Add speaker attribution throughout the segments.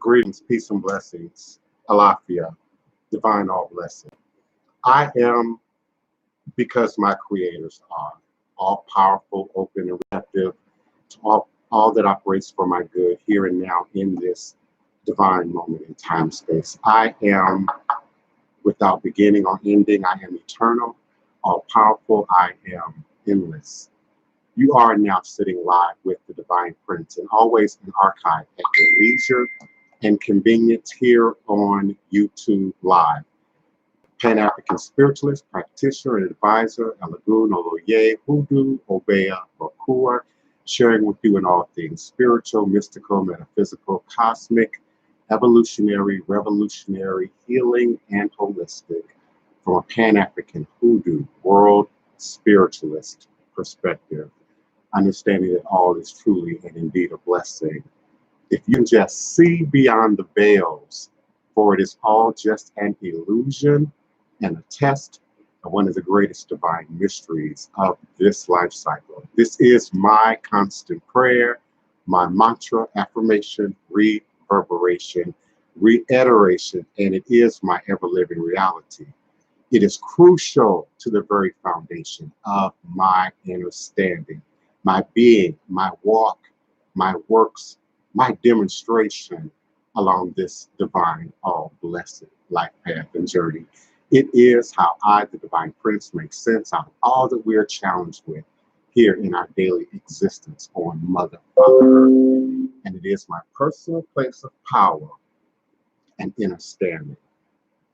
Speaker 1: Greetings, peace, and blessings. Alafia, divine all blessing. I am because my creators are all powerful, open, and receptive to all that operates for my good here and now in this divine moment in time space. I am without beginning or ending. I am eternal, all powerful. I am endless. You are now sitting live with the DivinePrince and always an archive at your leisure and convenience here on YouTube Live. Pan-African spiritualist, practitioner, and advisor, Alagoon, Oloye, Hoodoo, Obeya, Bakua, sharing with you in all things spiritual, mystical, metaphysical, cosmic, evolutionary, revolutionary, healing, and holistic from a Pan-African Hoodoo, world spiritualist perspective, understanding that all is truly and indeed a blessing. If you just see beyond the veils, for it is all just an illusion and a test of one of the greatest divine mysteries of this life cycle. This is my constant prayer, my mantra, affirmation, reverberation, reiteration, and it is my ever-living reality. It is crucial to the very foundation of my understanding, my being, my walk, my works, my demonstration along this divine, all blessed life path and journey. It is how I, the DivinePrince, make sense out of all that we are challenged with here in our daily existence on Mother Earth. And it is my personal place of power and understanding.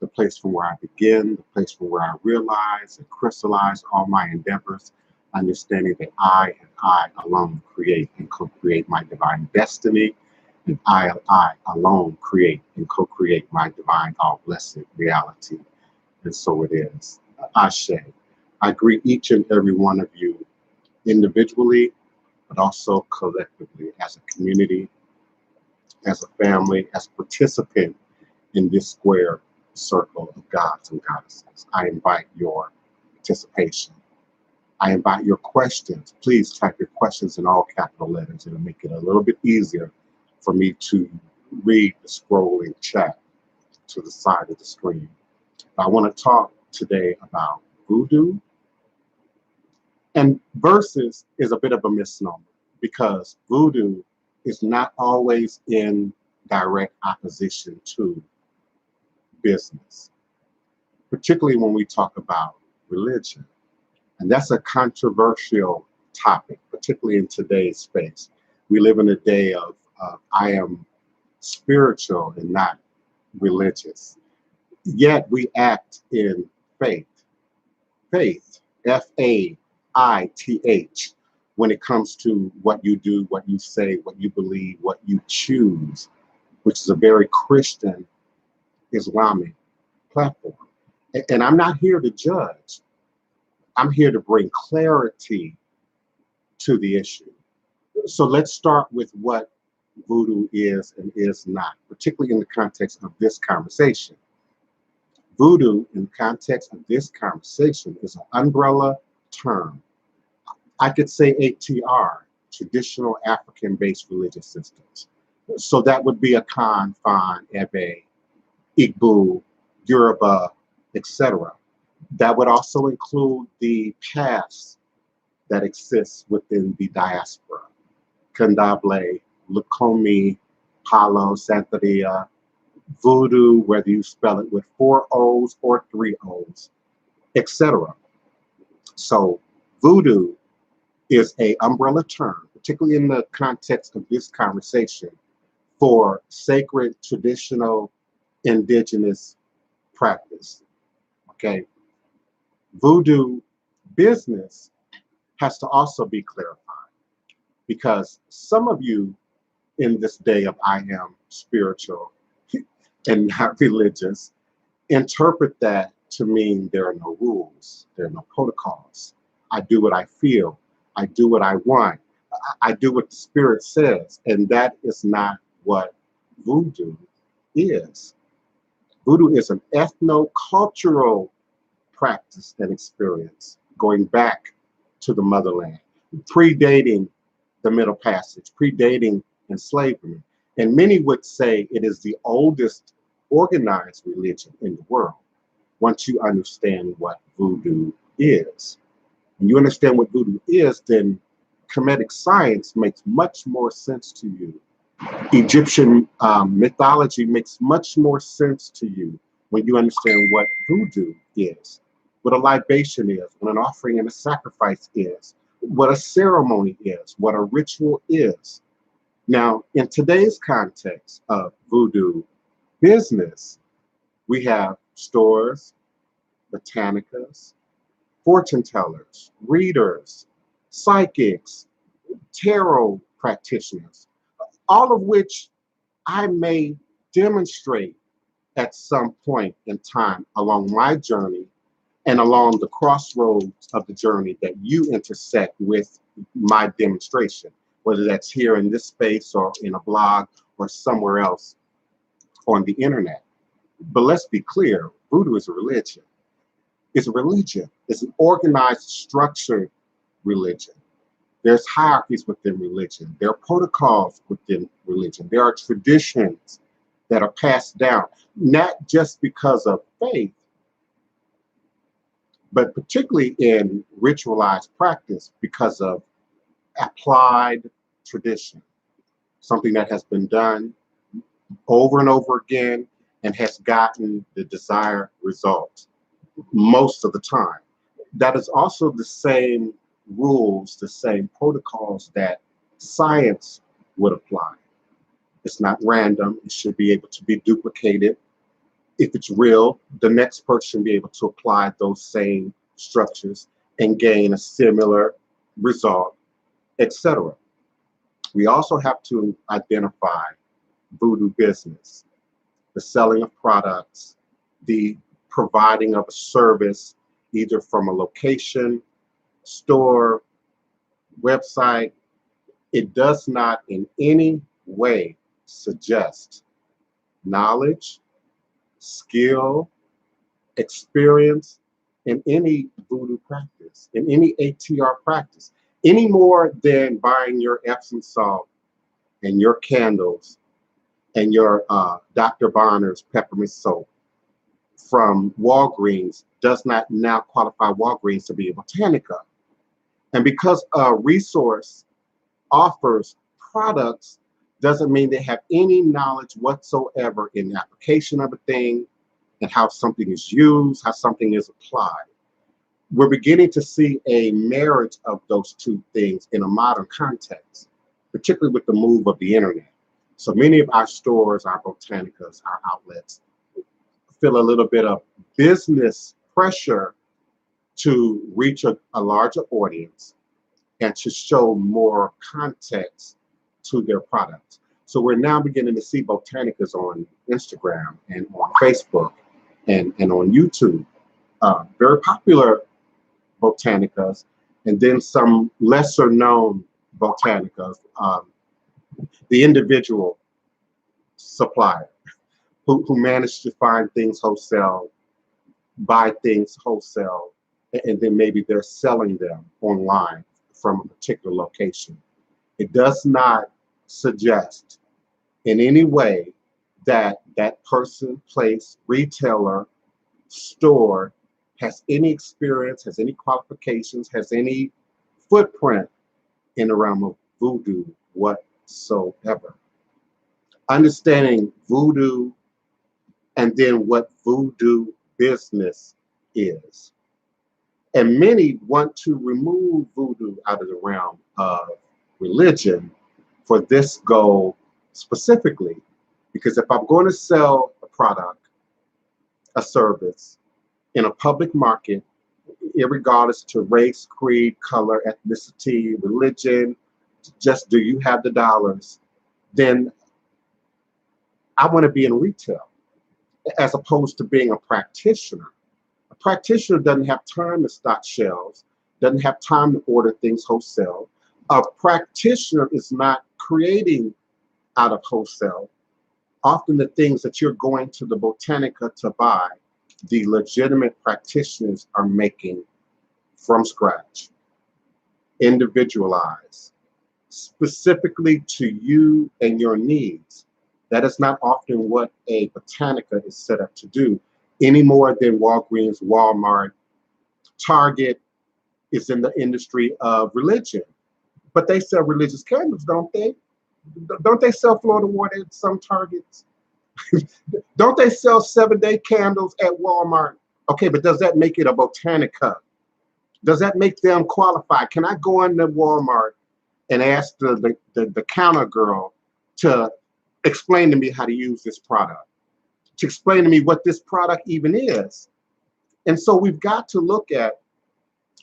Speaker 1: The place from where I begin, the place from where I realize and crystallize all my endeavors, understanding that I and I alone create and co-create my divine destiny, and I alone create and co-create my divine all-blessed reality. And so it is. Ashe. I greet each and every one of you individually, but also collectively as a community, as a family, as a participant in this square circle of gods and goddesses. I invite your participation. I invite your questions. Please type your questions in all capital letters. It'll make it a little bit easier for me to read the scrolling chat to the side of the screen. I want to talk today about voodoo. And versus is a bit of a misnomer because voodoo is not always in direct opposition to business, particularly when we talk about religion. And that's a controversial topic, particularly in today's space. We live in a day of I am spiritual and not religious. Yet we act in faith. Faith, F-A-I-T-H, when it comes to what you do, what you say, what you believe, what you choose, which is a very Christian Islamic platform. And I'm not here to judge. I'm here to bring clarity to the issue. So let's start with what voodoo is and is not, particularly in the context of this conversation. Voodoo, in the context of this conversation, is an umbrella term. I could say ATR, traditional African-based religious systems. So that would be a Kan, Fan, Ebe, Igbo, Yoruba, etc. That would also include the past that exists within the diaspora. Kandable, Lukomi, Palo, Santeria, Voodoo, whether you spell it with 4 O's or 3 O's, etc. So voodoo is an umbrella term, particularly in the context of this conversation, for sacred, traditional, indigenous practice. Okay. Voodoo business has to also be clarified because some of you in this day of I am spiritual and not religious interpret that to mean there are no rules, there are no protocols. I do what I feel, I do what I want, I do what the spirit says, and that is not what voodoo is. Voodoo is an ethno-cultural practice and experience going back to the motherland, predating the Middle Passage, predating enslavement. And many would say it is the oldest organized religion in the world once you understand what voodoo is. When you understand what voodoo is, then Kemetic science makes much more sense to you. Egyptian mythology makes much more sense to you when you understand what voodoo is, what a libation is, what an offering and a sacrifice is, what a ceremony is, what a ritual is. Now, in today's context of voodoo business, we have stores, Botanicas, fortune tellers, readers, psychics, tarot practitioners, all of which I may demonstrate at some point in time along my journey and along the crossroads of the journey that you intersect with my demonstration, whether that's here in this space or in a blog or somewhere else on the internet. But let's be clear, voodoo is a religion. It's a religion. It's an organized, structured religion. There's hierarchies within religion. There are protocols within religion. There are traditions that are passed down, not just because of faith, but particularly in ritualized practice because of applied tradition, something that has been done over and over again and has gotten the desired result most of the time. That is also the same rules, the same protocols that science would apply. It's not random. It should be able to be duplicated. If it's real, the next person should be able to apply those same structures and gain a similar result, etc. We also have to identify voodoo business, the selling of products, the providing of a service, either from a location, store, website. It does not in any way suggest knowledge, skill, experience in any voodoo practice, in any ATR practice, any more than buying your Epsom salt and your candles and your Dr. Barner's peppermint soap from Walgreens does not now qualify Walgreens to be a Botanica. And because a resource offers products doesn't mean they have any knowledge whatsoever in the application of a thing and how something is used, how something is applied. We're beginning to see a marriage of those two things in a modern context, particularly with the move of the internet. So many of our stores, our Botanicas, our outlets feel a little bit of business pressure to reach a larger audience and to show more context to their products. So we're now beginning to see Botanicas on Instagram and on Facebook and on YouTube. Very popular Botanicas, and then some lesser known Botanicas, the individual supplier who managed to find things wholesale, buy things wholesale, and then maybe they're selling them online from a particular location. It does not suggest in any way that that person, place, retailer, store has any experience, has any qualifications, has any footprint in the realm of voodoo whatsoever. Understanding voodoo and then what voodoo business is. And many want to remove voodoo out of the realm of religion for this goal specifically, because if I'm going to sell a product, a service in a public market, irregardless to race, creed, color, ethnicity, religion, just do you have the dollars, then I want to be in retail as opposed to being a practitioner. A practitioner doesn't have time to stock shelves, doesn't have time to order things wholesale. A practitioner is not creating out of wholesale. Often the things that you're going to the Botanica to buy, the legitimate practitioners are making from scratch, individualized, specifically to you and your needs. That is not often what a Botanica is set up to do, any more than Walgreens, Walmart, Target is in the industry of religion. But they sell religious candles, don't they? Don't they sell Florida water at some Targets? Don't they sell 7-day candles at Walmart? Okay, but does that make it a Botanica? Does that make them qualify? Can I go into Walmart and ask the counter girl to explain to me how to use this product, to explain to me what this product even is? And so we've got to look at,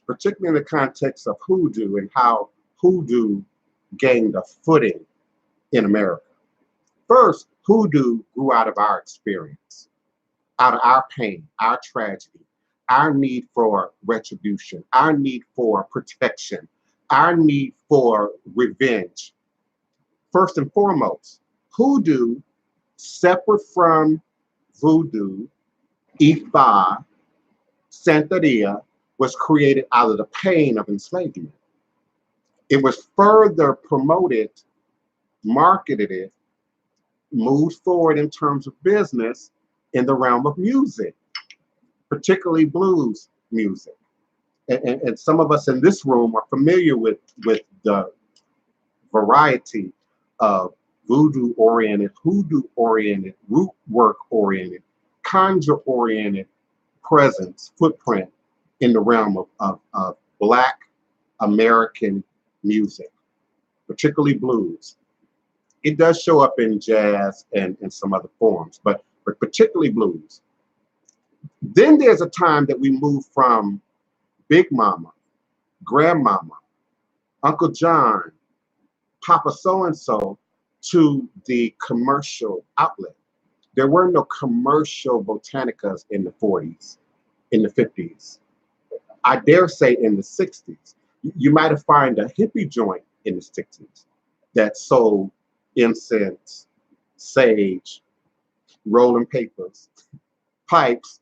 Speaker 1: particularly in the context of hoodoo and how hoodoo gained a footing in America. First, hoodoo grew out of our experience, out of our pain, our tragedy, our need for retribution, our need for protection, our need for revenge. First and foremost, hoodoo, separate from voodoo, Ifa, Santeria, was created out of the pain of enslavement. It was further promoted, marketed, moved forward in terms of business in the realm of music, particularly blues music. And some of us in this room are familiar with the variety of voodoo-oriented, hoodoo-oriented, root work-oriented, conjure-oriented presence, footprint in the realm of Black American music, particularly blues. It does show up in jazz and some other forms, but particularly blues. Then there's a time that we move from Big Mama, Grandmama, Uncle John, Papa so-and-so to the commercial outlet. There were no commercial Botanicas in the 40s, in the 50s. I dare say in the 60s. You might have found a hippie joint in the 60s that sold incense, sage, rolling papers, pipes,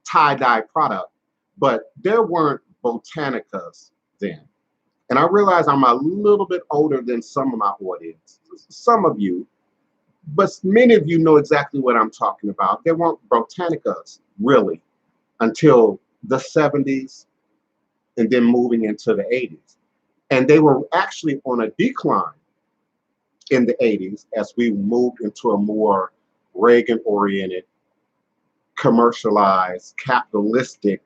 Speaker 1: tie-dye product, but there weren't Botanicas then. And I realize I'm a little bit older than some of my audience, some of you, but many of you know exactly what I'm talking about. There weren't Botanicas really until the 70s and then moving into the 80s. And they were actually on a decline in the 80s as we moved into a more Reagan-oriented, commercialized, capitalistic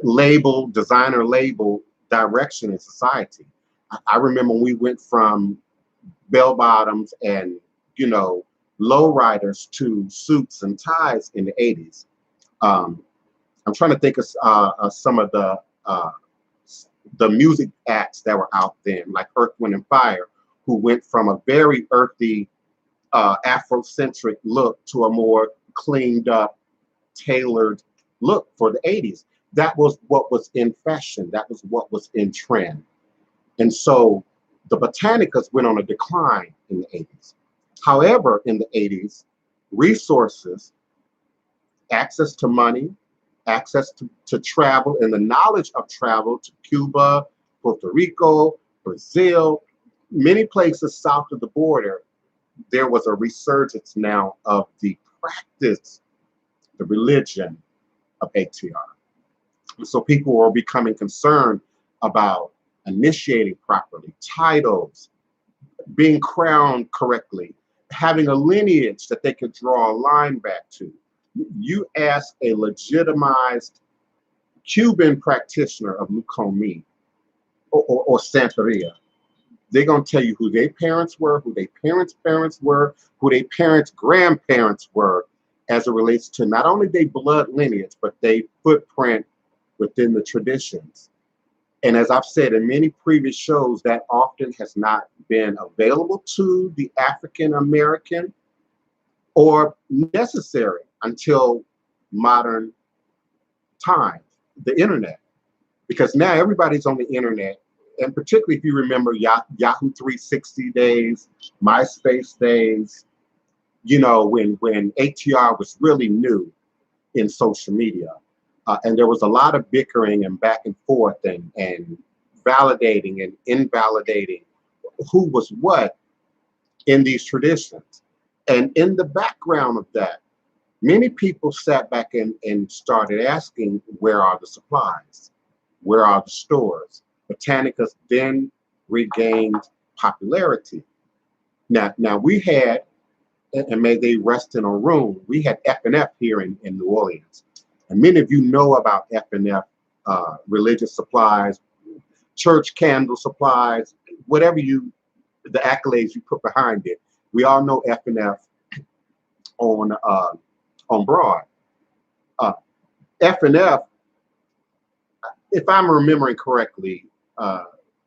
Speaker 1: label, designer label direction in society. I remember when we went from bell bottoms and, you know, lowriders to suits and ties in the 80s. I'm trying to think of some of the music acts that were out then, like Earth, Wind, and Fire, who went from a very earthy, Afrocentric look to a more cleaned up, tailored look for the 80s. That was what was in fashion. That was what was in trend. And so the Botanicas went on a decline in the 80s. However, in the 80s, resources, access to money, access to travel, and the knowledge of travel to Cuba, Puerto Rico, Brazil, many places south of the border, there was a resurgence now of the practice, the religion of ATR. And so people were becoming concerned about initiating properly, titles, being crowned correctly, having a lineage that they could draw a line back to. You ask a legitimized Cuban practitioner of Lucomi or Santeria, they're going to tell you who their parents were, who their parents' parents were, who their parents' grandparents were, as it relates to not only their blood lineage, but their footprint within the traditions. And as I've said in many previous shows, that often has not been available to the African American or necessary until modern times, the internet. Because now everybody's on the internet, and particularly if you remember Yahoo 360 days, MySpace days, you know, when ATR was really new in social media. And there was a lot of bickering and back and forth and validating and invalidating who was what in these traditions. And in the background of that, many people sat back and started asking, where are the supplies? Where are the stores? Botanicas then regained popularity. Now we had, and may they rest in a room, we had F&F here in New Orleans. And many of you know about F&F, religious supplies, church candle supplies, whatever the accolades you put behind it. We all know F&F on Broad. F&F, if I'm remembering correctly,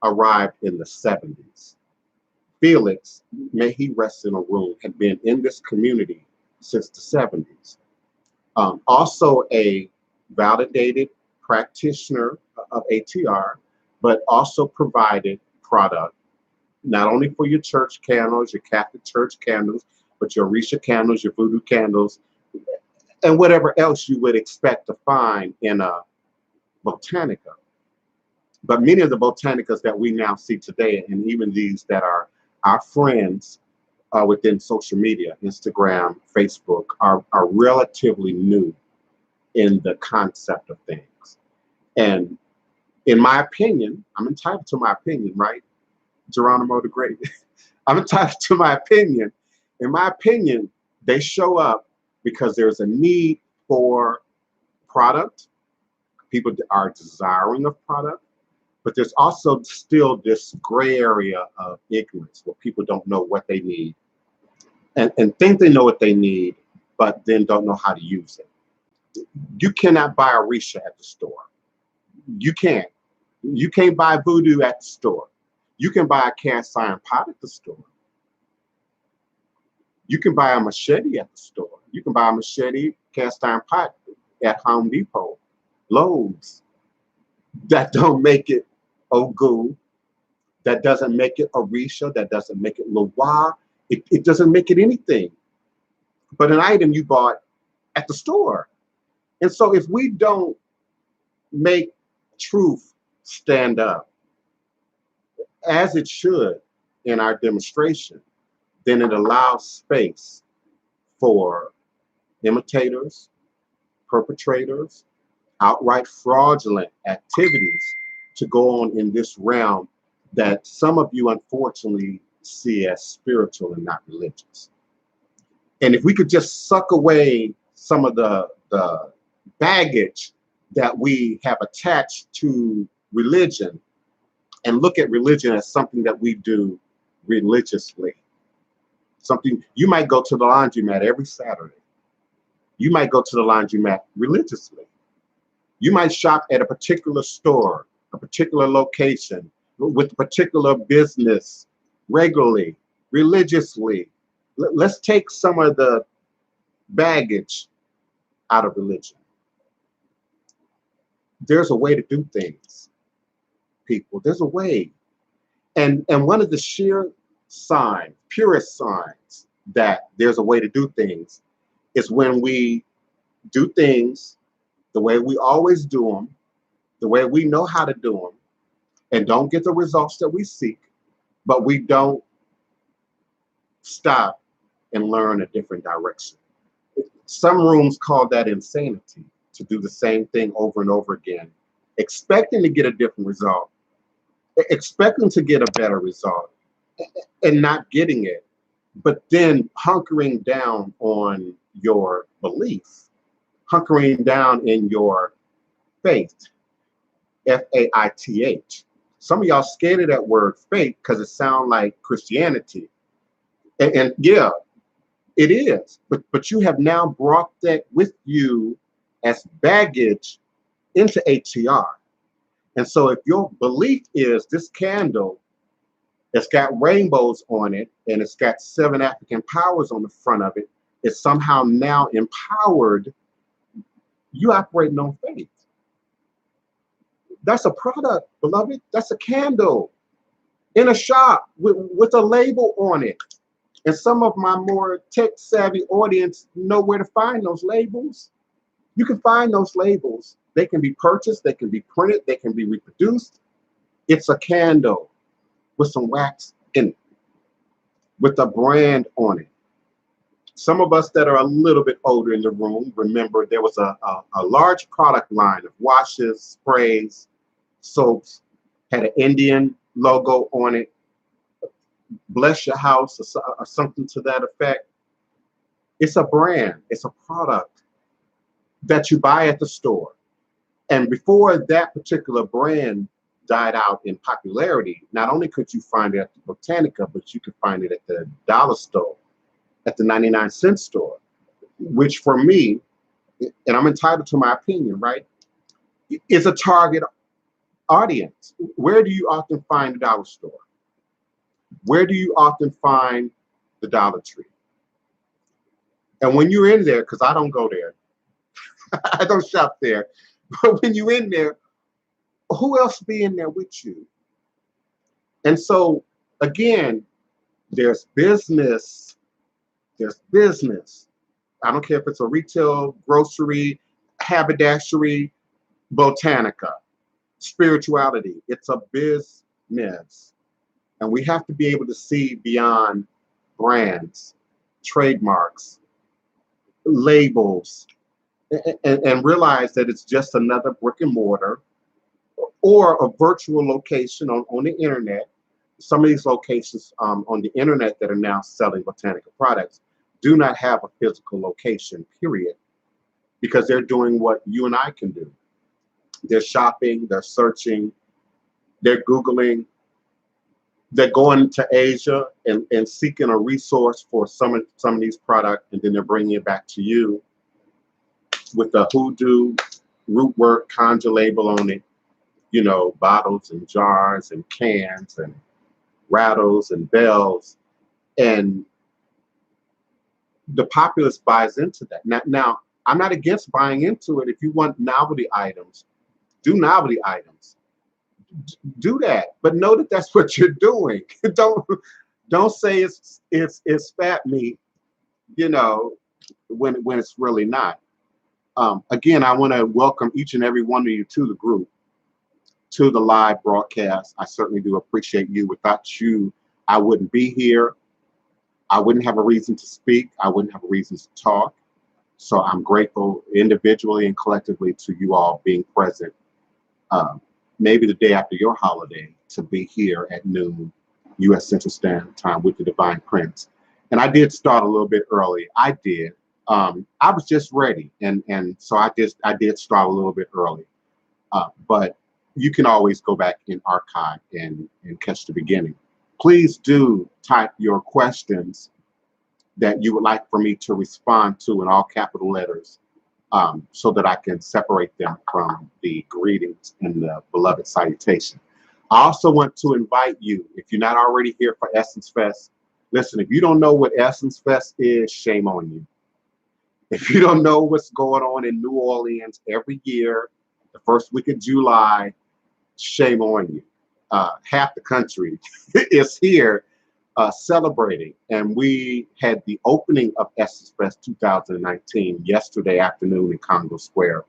Speaker 1: arrived in the 70s. Felix, may he rest in a room, had been in this community since the 70s. Also a validated practitioner of ATR, but also provided product, not only for your church candles, your Catholic church candles, but your Orisha candles, your Voodoo candles, and whatever else you would expect to find in a Botanica. But many of the Botanicas that we now see today, and even these that are our friends within social media, Instagram, Facebook, are relatively new in the concept of things. And in my opinion, I'm entitled to my opinion, right? Geronimo the Great. I'm entitled to my opinion. In my opinion, they show up because there's a need for product. People are desiring of product, but there's also still this gray area of ignorance where people don't know what they need and think they know what they need, but then don't know how to use it. You cannot buy Orisha at the store. You can't. You can't buy Voodoo at the store. You can buy a cast iron pot at the store. You can buy a machete at the store. You can buy a machete cast iron pot at Home Depot, Lowe's. That don't make it Ogu. That doesn't make it Orisha. That doesn't make it Loa. It doesn't make it anything but an item you bought at the store. And so if we don't make truth stand up as it should in our demonstration, then it allows space for imitators, perpetrators, outright fraudulent activities to go on in this realm that some of you unfortunately see as spiritual and not religious. And if we could just suck away some of the baggage that we have attached to religion and look at religion as something that we do religiously. Something you might go to the laundromat every Saturday. You might go to the laundromat religiously. You might shop at a particular store, a particular location, with a particular business regularly, religiously. Let's take some of the baggage out of religion. There's a way to do things, people. There's a way. And one of the sheer signs, purest signs that there's a way to do things is when we do things the way we always do them, the way we know how to do them, and don't get the results that we seek, but we don't stop and learn a different direction. Some rooms call that insanity, to do the same thing over and over again, expecting to get a different result, expecting to get a better result, and not getting it, but then hunkering down on your belief, hunkering down in your faith, F-A-I-T-H. Some of y'all scared of that word faith because it sounds like Christianity. And yeah, it is, but you have now brought that with you as baggage into ATR. And so if your belief is this candle that's got rainbows on it and it's got 7 African powers on the front of it, is somehow now empowered, you operating on faith. That's a product, beloved. That's a candle in a shop with a label on it. And some of my more tech-savvy audience know where to find those labels. You can find those labels. They can be purchased, they can be printed, they can be reproduced. It's a candle with some wax in it, with a brand on it. Some of us that are a little bit older in the room remember there was a large product line of washes, sprays, soaps, had an Indian logo on it, bless your house or something to that effect. It's a brand, it's a product that you buy at the store. And before that particular brand died out in popularity, not only could you find it at the Botanica, but you could find it at the dollar store, at the 99-cent store, which for me, and I'm entitled to my opinion, right, is a target audience. Where do you often find the dollar store? Where do you often find the Dollar Tree? And when you're in there, because I don't go there, I don't shop there, but when you're in there, who else be in there with you? And so, again, there's business. There's business. I don't care if it's a retail, grocery, haberdashery, Botanica, spirituality. It's a business. And we have to be able to see beyond brands, trademarks, labels, and realize that it's just another brick and mortar or a virtual location on the internet. Some of these locations on the internet that are now selling Botanica products do not have a physical location, period, because they're doing what you and I can do. They're shopping, they're searching, they're Googling, they're going to Asia and seeking a resource for some of these products, and then they're bringing it back to you with a Hoodoo root work conjure label on it, you know, bottles and jars and cans and rattles and bells, and the populace buys into that. Now, I'm not against buying into it. If you want novelty items, do novelty items. Do that, but know that that's what you're doing. Don't say it's fat meat, you know, when it's really not. Again, I want to welcome each and every one of you to the group, to the live broadcast. I certainly do appreciate you. Without you, I wouldn't be here. I wouldn't have a reason to speak. I wouldn't have a reason to talk. So I'm grateful individually and collectively to you all being present. Maybe the day after your holiday, to be here at noon, U.S. Central Standard Time with the DivinePrince. And I did start a little bit early. I did. I was just ready, and so I did start a little bit early. But you can always go back in archive and catch the beginning. Please do type your questions that you would like for me to respond to in all capital letters, so that I can separate them from the greetings and the beloved salutation. I also want to invite you, if you're not already here for Essence Fest, listen, if you don't know what Essence Fest is, shame on you. If you don't know what's going on in New Orleans every year, the first week of July, shame on you. Half the country is here celebrating. And we had the opening of Essence Fest 2019 yesterday afternoon in Congo Square.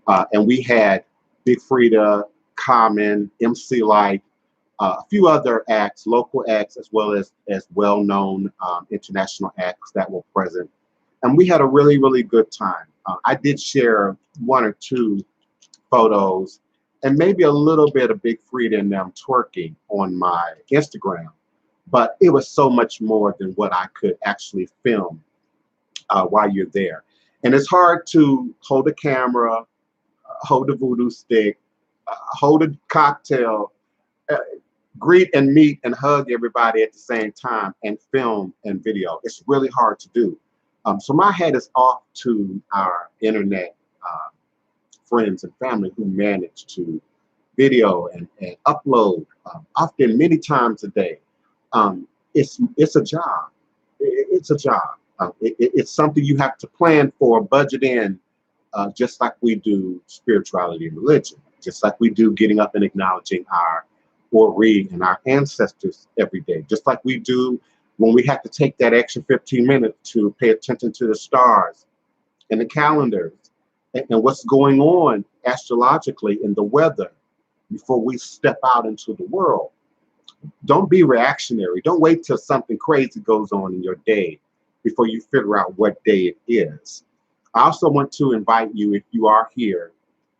Speaker 1: And we had Big Frida, Common, MC Light, a few other acts, local acts, as well as well-known international acts that were present. And we had a really, really good time. I did share one or two photos and maybe a little bit of Big Frida and them twerking on my Instagram. But it was so much more than what I could actually film while you're there. And it's hard to hold a camera, hold a voodoo stick, hold a cocktail, greet and meet and hug everybody at the same time and film and video. It's really hard to do. So my hat is off to our internet friends and family who manage to video and upload often many times a day. It's a job. It's a job. It's something you have to plan for, budget in, just like we do spirituality and religion, just like we do getting up and acknowledging our Ori and our ancestors every day, just like we do when we have to take that extra 15 minutes to pay attention to the stars and the calendars and what's going on astrologically in the weather before we step out into the world. Don't be reactionary. Don't wait till something crazy goes on in your day before you figure out what day it is. I also want to invite you, if you are here,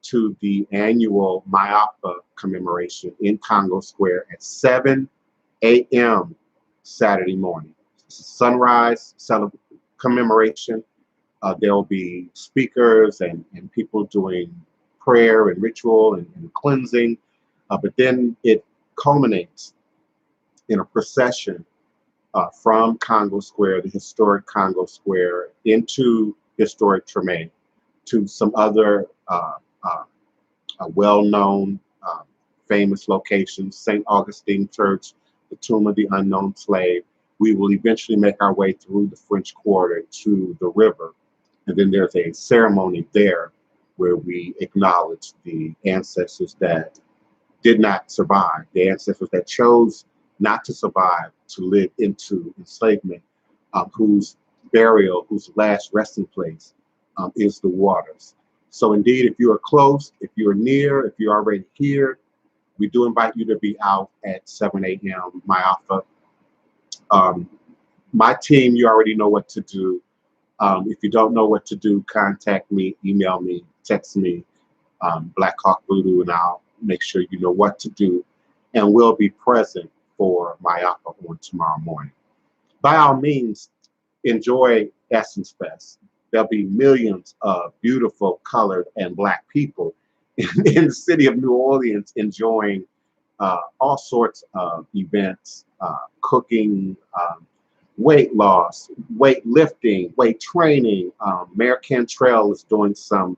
Speaker 1: to the annual Mayapa commemoration in Congo Square at 7 a.m. Saturday morning. It's a sunrise commemoration. There will be speakers and people doing prayer and ritual and cleansing, but then it culminates in a procession from Congo Square, the historic Congo Square, into historic Treme, to some other well-known, famous locations, St. Augustine Church, the Tomb of the Unknown Slave. We will eventually make our way through the French Quarter to the river. And then there's a ceremony there where we acknowledge the ancestors that did not survive, the ancestors that chose not to survive, to live into enslavement, whose burial, whose last resting place is the waters. So indeed, if you are close, if you're near, if you're already here, we do invite you to be out at 7 a.m. Mayapa. My team, you already know what to do. If you don't know what to do, contact me, email me, text me, Black Hawk Voodoo, and I'll make sure you know what to do. And we'll be present for Mayapa on tomorrow morning. By all means, enjoy Essence Fest. There'll be millions of beautiful, colored, and Black people in the city of New Orleans enjoying all sorts of events, cooking, weight loss, weight lifting, weight training. Mayor Cantrell is doing some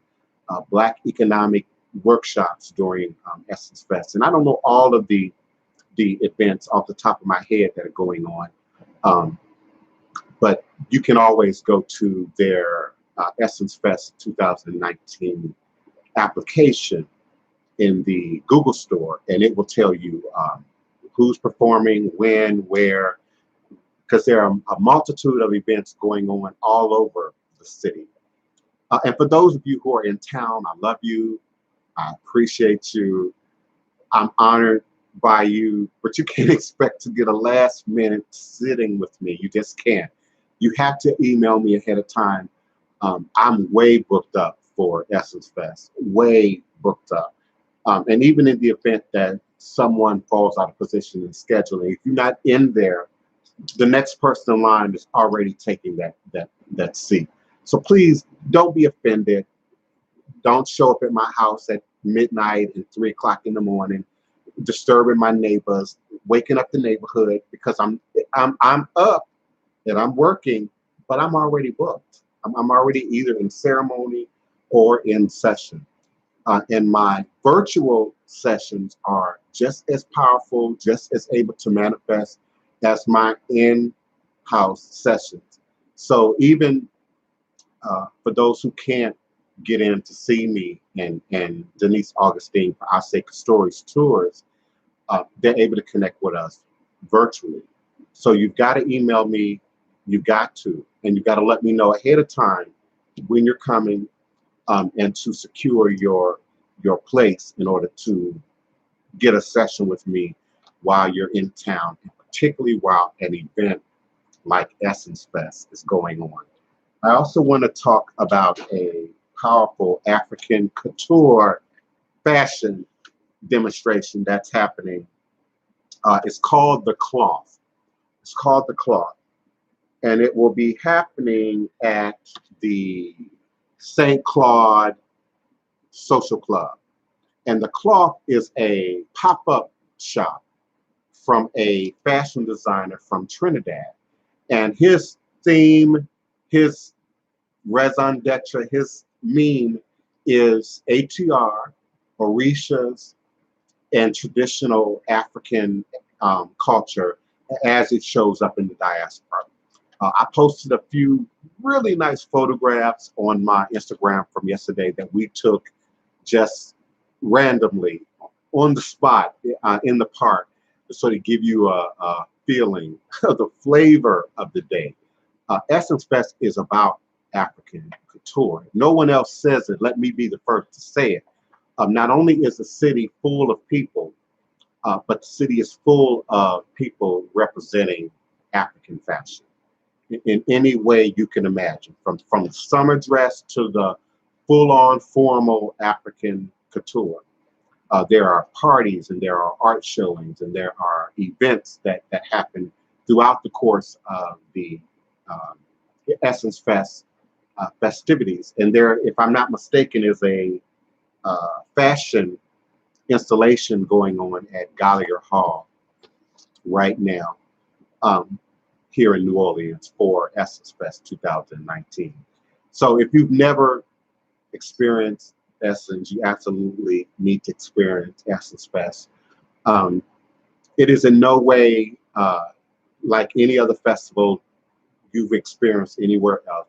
Speaker 1: Black economic workshops during Essence Fest. And I don't know all of the events off the top of my head that are going on. But you can always go to their Essence Fest 2019 application in the Google store, and it will tell you who's performing, when, where, because there are a multitude of events going on all over the city. And for those of you who are in town, I love you. I appreciate you. I'm honored by you, but you can't expect to get a last minute sitting with me. You just can't. You have to email me ahead of time. I'm way booked up for Essence Fest, way booked up. And even in the event that someone falls out of position in scheduling, if you're not in there, the next person in line is already taking that seat. So please don't be offended. Don't show up at my house at midnight and 3 o'clock in the morning, disturbing my neighbors, waking up the neighborhood, because I'm up and I'm working, but I'm already booked. I'm already either in ceremony or in session. And my virtual sessions are just as powerful, just as able to manifest as my in-house sessions. So even for those who can't get in to see me and Denise Augustine for our Sacred Stories tours, they're able to connect with us virtually. So you've got to email me, you've got to, and you've got to let me know ahead of time when you're coming, and to secure your place in order to get a session with me while you're in town, and particularly while an event like Essence Fest is going on. I also want to talk about a powerful African couture fashion demonstration that's happening. It's called The Cloth. It's called The Cloth. And it will be happening at the St. Claude Social Club. And The Cloth is a pop-up shop from a fashion designer from Trinidad. And his theme, his raison d'etre, his meme is ATR, Orishas, and traditional African culture as it shows up in the diaspora. I posted a few really nice photographs on my Instagram from yesterday that we took just randomly on the spot in the park to sort of give you a feeling of the flavor of the day. Essence Fest is about African couture. No one else says it. Let me be the first to say it. Not only is the city full of people, but the city is full of people representing African fashion. in any way you can imagine, from the summer dress to the full-on formal African couture. There are parties and there are art showings and there are events that happen throughout the course of the Essence Fest festivities. And there, if I'm not mistaken, is a fashion installation going on at Gallier Hall right now here in New Orleans for Essence Fest 2019. So if you've never experienced Essence, you absolutely need to experience Essence Fest. It is in no way like any other festival you've experienced anywhere else.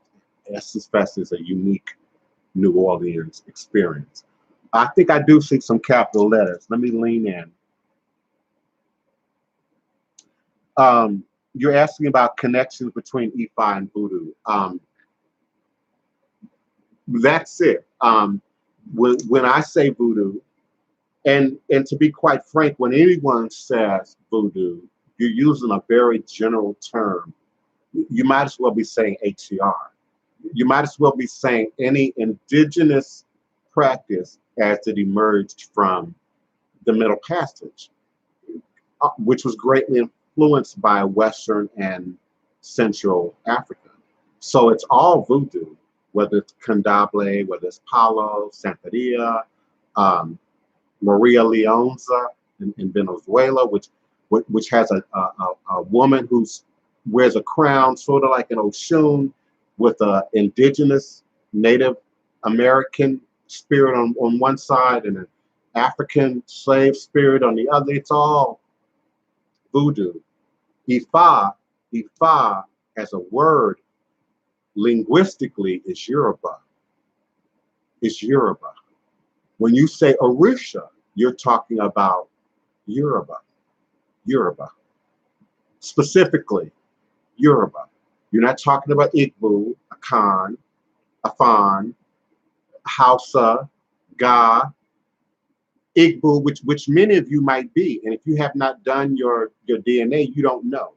Speaker 1: Essence Fest is a unique New Orleans experience. I think I do see some capital letters. Let me lean in. You're asking about connections between Ifa and Voodoo. That's it. When I say Voodoo, and to be quite frank, when anyone says Voodoo, you're using a very general term. You might as well be saying HCR. You might as well be saying any indigenous practice as it emerged from the Middle Passage, which was greatly influenced by Western and Central Africa. So it's all Voodoo, whether it's Candomblé, whether it's Palo, Santeria, Maria Leonza in Venezuela, which has a woman who wears a crown, sort of like an Oshun, with an indigenous Native American spirit on one side and an African slave spirit on the other. It's all Voodoo. Ifa as a word linguistically is Yoruba. It's Yoruba. When you say Orisha, you're talking about Yoruba. Yoruba. Specifically, Yoruba. You're not talking about Igbo, Akan, Afan, Hausa, Ga, Igbo, which many of you might be. And if you have not done your DNA, you don't know.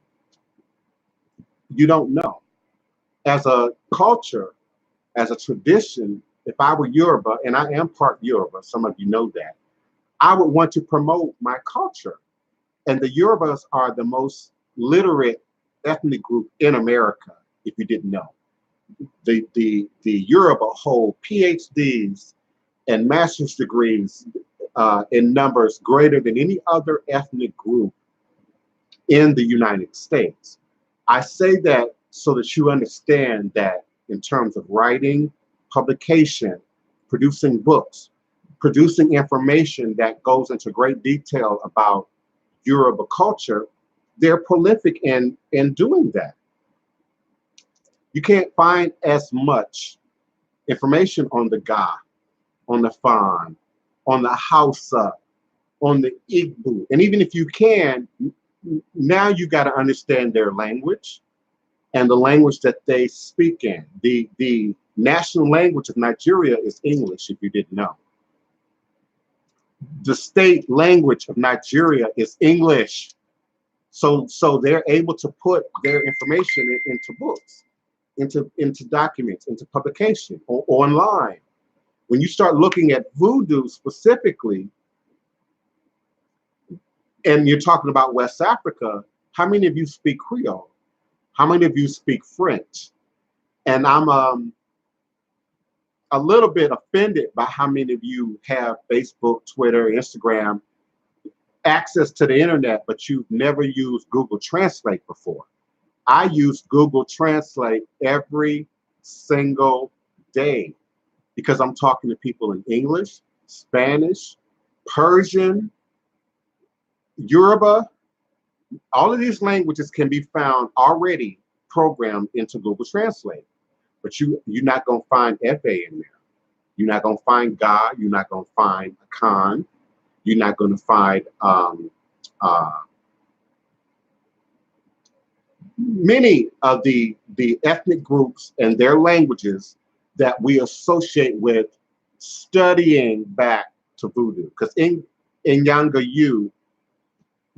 Speaker 1: You don't know. As a culture, as a tradition, if I were Yoruba, and I am part Yoruba, some of you know that, I would want to promote my culture. And the Yorubas are the most literate ethnic group in America, if you didn't know. The Yoruba hold PhDs and master's degrees in numbers greater than any other ethnic group in the United States. I say that so that you understand that in terms of writing, publication, producing books, producing information that goes into great detail about Yoruba culture, they're prolific in doing that. You can't find as much information on the Ga, on the Fan, on the Hausa, on the Igbo. And even if you can, now you got to understand their language and the language that they speak in. The national language of Nigeria is English, if you didn't know. The state language of Nigeria is English. So they're able to put their information into books, into documents, into publication, or online. When you start looking at Voodoo specifically, and you're talking about West Africa, how many of you speak Creole? How many of you speak French? And I'm a little bit offended by how many of you have Facebook, Twitter, Instagram, access to the internet, but you've never used Google Translate before. I use Google Translate every single day because I'm talking to people in English, Spanish, Persian, Yoruba. All of these languages can be found already programmed into Google Translate, but you're not going to find FA in there. You're not going to find Ga. You're not going to find Akan. You're not going to find many of the ethnic groups and their languages that we associate with studying back to Voodoo. Because in Yanga, you,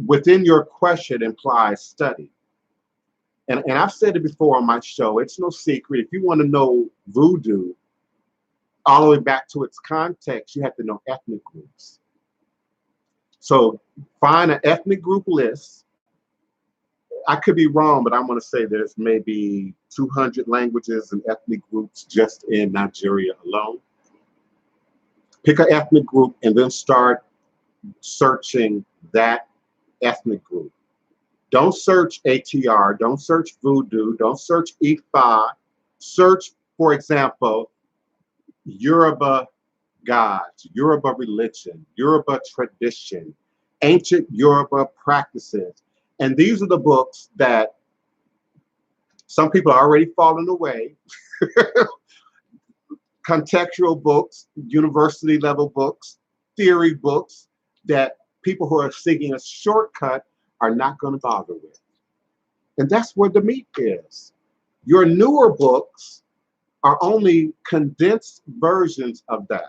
Speaker 1: within your question implies study. And I've said it before on my show, it's no secret. If you want to know voodoo all the way back to its context, you have to know ethnic groups. So find an ethnic group list. I could be wrong, but I'm going to say there's maybe 200 languages and ethnic groups just in Nigeria alone. Pick an ethnic group and then start searching that ethnic group. Don't search ATR, don't search voodoo, don't search Ifa. Search, for example, Yoruba gods, Yoruba religion, Yoruba tradition, ancient Yoruba practices. And these are the books that some people are already falling away. Contextual books, university level books, theory books that people who are seeking a shortcut are not going to bother with. And that's where the meat is. Your newer books are only condensed versions of that.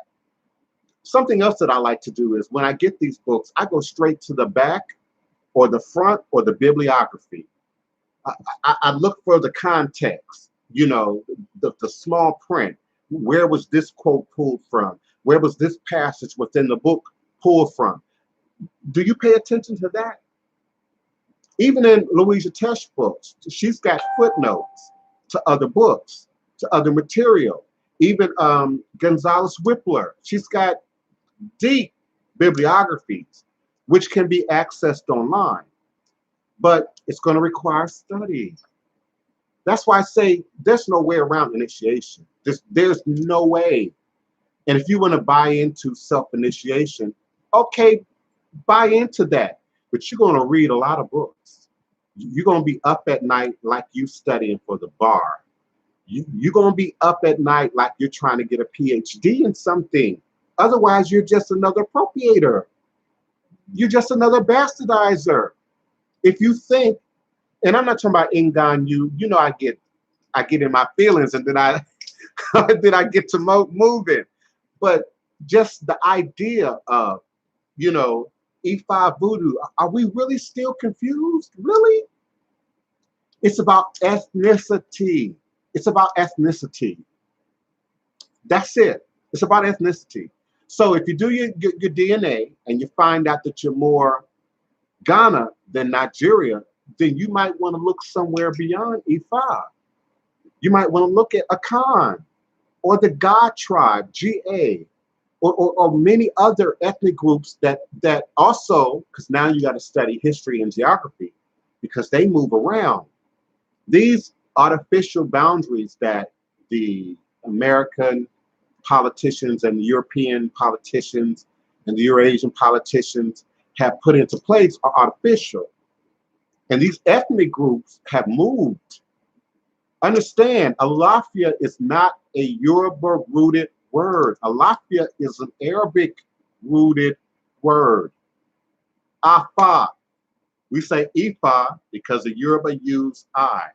Speaker 1: Something else that I like to do is when I get these books, I go straight to the back or the front or the bibliography. I look for the context, you know, the small print. Where was this quote pulled from? Where was this passage within the book pulled from? Do you pay attention to that? Even in Louisa Tesh books, she's got footnotes to other books, to other material. Even Gonzalez Whippler, she's got deep bibliographies, which can be accessed online. But it's going to require study. That's why I say there's no way around initiation. There's no way. And if you want to buy into self-initiation, okay, buy into that. But you're going to read a lot of books. You're going to be up at night like you studying for the bar. You're going to be up at night like you're trying to get a PhD in something. Otherwise, you're just another appropriator. You're just another bastardizer. If you think, and I'm not talking about Ngan, you know, I get in my feelings and then I then I get to moving. But just the idea of, you know, E5 voodoo, are we really still confused? Really? It's about ethnicity. It's about ethnicity. That's it. It's about ethnicity. So if you do your DNA and you find out that you're more Ghana than Nigeria, then you might want to look somewhere beyond Ifa. You might want to look at Akan or the God tribe, GA, or many other ethnic groups that also, because now you got to study history and geography because they move around. These artificial boundaries that the American politicians and the European politicians and the Eurasian politicians have put into place are artificial. And these ethnic groups have moved. Understand, Alafia is not a Yoruba-rooted word. Alafia is an Arabic-rooted word. Afa. We say Ifa because the Yoruba use I.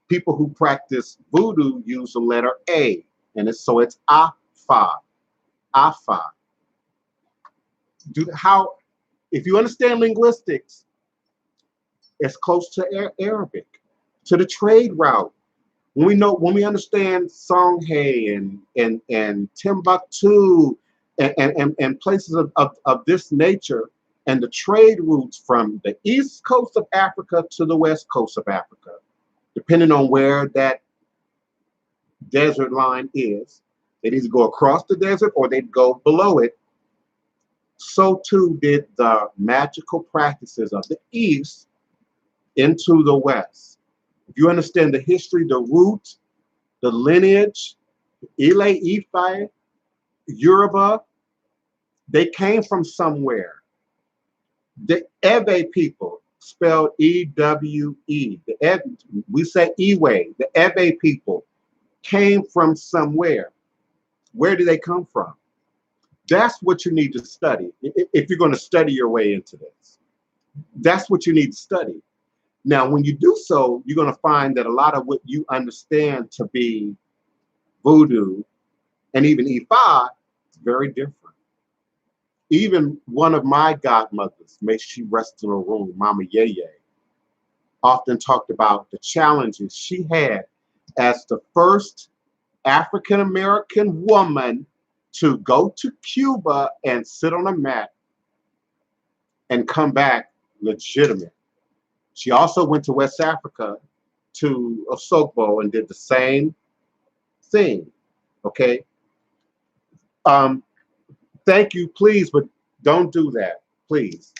Speaker 1: People who practice voodoo use the letter A, and so it's Afa. Afa. If you understand linguistics, it's close to Arabic, to the trade route. When we understand Songhay and Timbuktu and places of this nature, and the trade routes from the east coast of Africa to the west coast of Africa, depending on where that desert line is, they'd either go across the desert or they'd go below it. So too did the magical practices of the east into the west. If you understand the history, the root, the lineage, Ile Ife, Yoruba, they came from somewhere. The Ewe people, spelled E-W-E, we say Iwe, the Ewe people came from somewhere. Where do they come from? That's what you need to study if you're going to study your way into this. That's what you need to study. Now, when you do so, you're going to find that a lot of what you understand to be voodoo and even Ifa is very different. Even one of my godmothers, may she rest in her room, Mama Yeye, often talked about the challenges she had as the first African American woman to go to Cuba and sit on a mat and come back legitimate. She also went to West Africa to Osogbo and did the same thing. Okay. Thank you, please, but don't do that, please.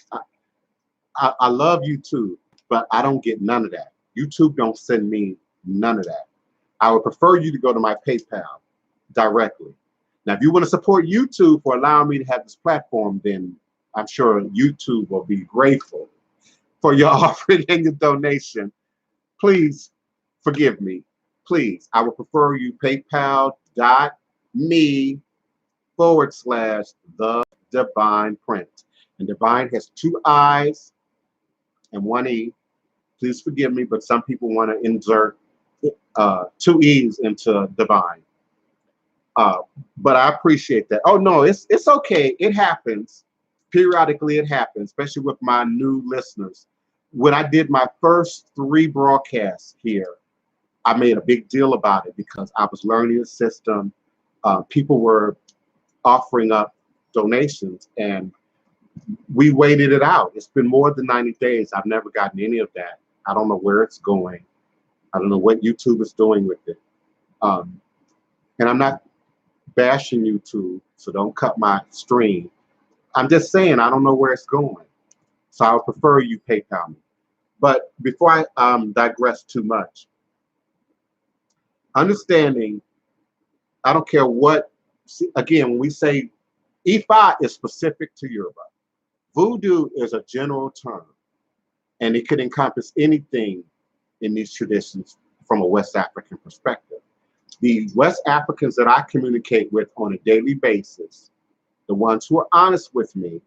Speaker 1: I love YouTube, but I don't get none of that. YouTube don't send me none of that. I would prefer you to go to my PayPal directly. Now, if you want to support YouTube for allowing me to have this platform, then I'm sure YouTube will be grateful for your offering and your donation. Please forgive me. Please, I would prefer you paypal.me/the Divine Print. And Divine has 2 I's and 1 E. Please forgive me, but some people want to insert 2 E's into Divine. But I appreciate that. Oh no, it's okay. It happens. Periodically it happens, especially with my new listeners. When I did my first 3 broadcasts here, I made a big deal about it because I was learning the system. People were offering up donations and we waited it out. It's been more than 90 days. I've never gotten any of that. I don't know where it's going. I don't know what YouTube is doing with it. And I'm not bashing YouTube, so don't cut my stream. I'm just saying I don't know where it's going. So I would prefer you PayPal me. But before I digress too much, understanding, I don't care what, again, when we say Ifa is specific to Yoruba. Voodoo is a general term, and it could encompass anything in these traditions from a West African perspective. The West Africans that I communicate with on a daily basis, the ones who are honest with me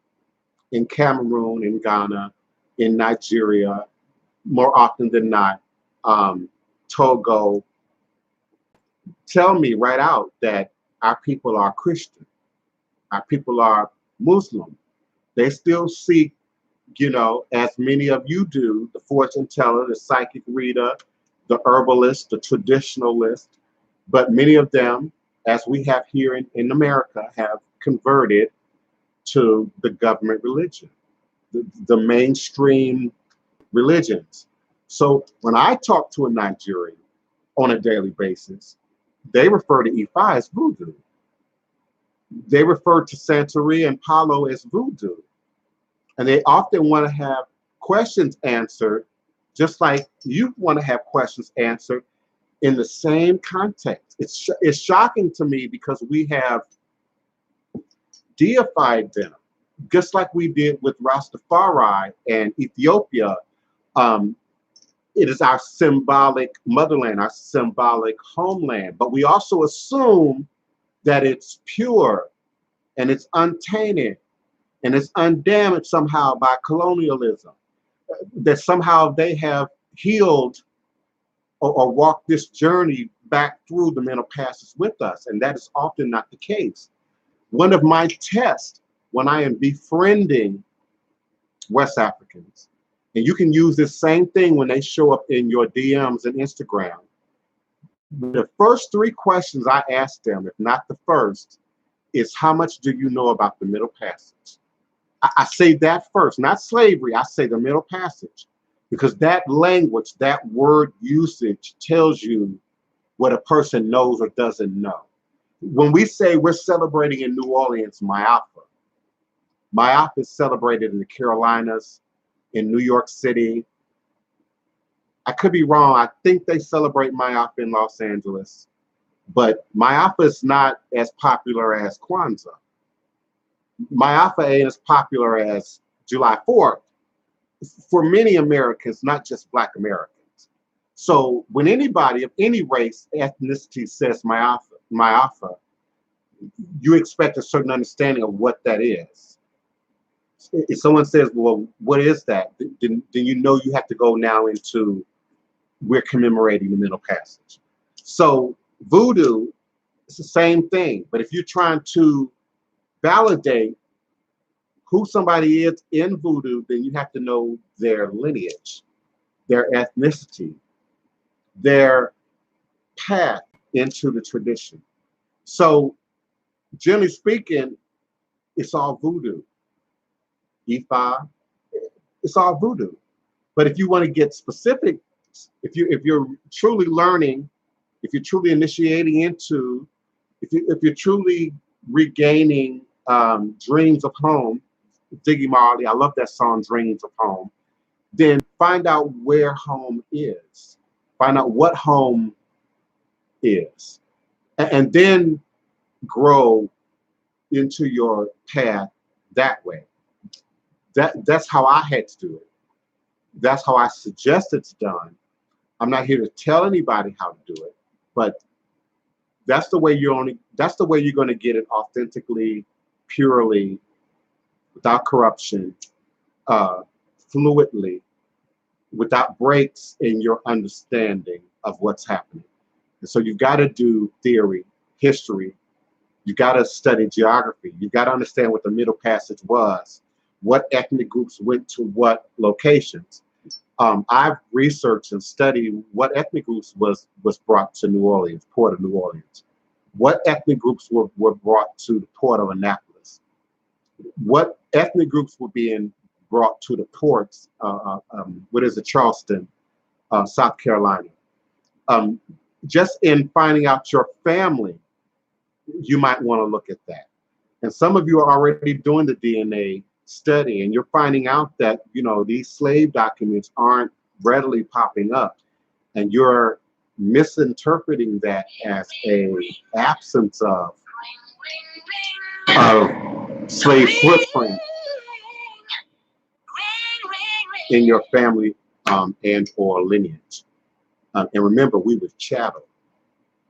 Speaker 1: in Cameroon, in Ghana, in Nigeria, more often than not, Togo, tell me right out that our people are Christian, our people are Muslim. They still seek, you know, as many of you do, the fortune teller, the psychic reader, the herbalist, the traditionalist, but many of them, as we have here in America, have converted to the government religion, the mainstream religions. So when I talk to a Nigerian on a daily basis, they refer to Ifa as Voodoo. They refer to Santeria and Palo as Voodoo. And they often want to have questions answered, just like you want to have questions answered in the same context. It's shocking to me because we have deified them, just like we did with Rastafari and Ethiopia. It is our symbolic motherland, our symbolic homeland, but we also assume that it's pure and it's untainted and it's undamaged somehow by colonialism, that somehow they have healed or walked this journey back through the Middle Passage with us, and that is often not the case. One of my tests when I am befriending West Africans, and you can use this same thing when they show up in your DMs and Instagram. The first 3 questions I ask them, if not the first, is how much do you know about the Middle Passage? I say that first, not slavery. I say the Middle Passage, because that language, that word usage tells you what a person knows or doesn't know. When we say we're celebrating in New Orleans, Ma'afa is celebrated in the Carolinas, in New York City. I could be wrong. I think they celebrate Ma'afa in Los Angeles, but Ma'afa is not as popular as Kwanzaa. Ma'afa ain't as popular as July 4th for many Americans, not just Black Americans. So when anybody of any race, ethnicity says Ma'afa, you expect a certain understanding of what that is. If someone says, well, what is that? Then you know you have to go now into, we're commemorating the Middle Passage. So Voodoo, it's the same thing. But if you're trying to validate who somebody is in Voodoo, then you have to know their lineage, their ethnicity, their path into the tradition. So generally speaking, it's all voodoo. Ifa, it's all voodoo. But if you want to get specific, if you're truly learning, if you're truly initiating into, if you're truly regaining dreams of home, Ziggy Marley, I love that song, Dreams of Home, then find out where home is. Find out what home is. And then grow into your path that way. That's how I had to do it. That's how I suggest it's done. I'm not here to tell anybody how to do it, but that's the way you're going to get it authentically, purely, without corruption, fluidly, without breaks in your understanding of what's happening. And so you've got to do theory, history. You've got to study geography. You've got to understand what the Middle Passage was, what ethnic groups went to what locations. I've researched and studied what ethnic groups was brought to New Orleans, Port of New Orleans. What ethnic groups were brought to the Port of Annapolis. What ethnic groups were being brought to the ports, Charleston, South Carolina. Just in finding out your family, you might want to look at that. And some of you are already doing the DNA study, and you're finding out that, you know, these slave documents aren't readily popping up, and you're misinterpreting that as a absence of slave footprint in your family and or lineage. And remember, we were chattel.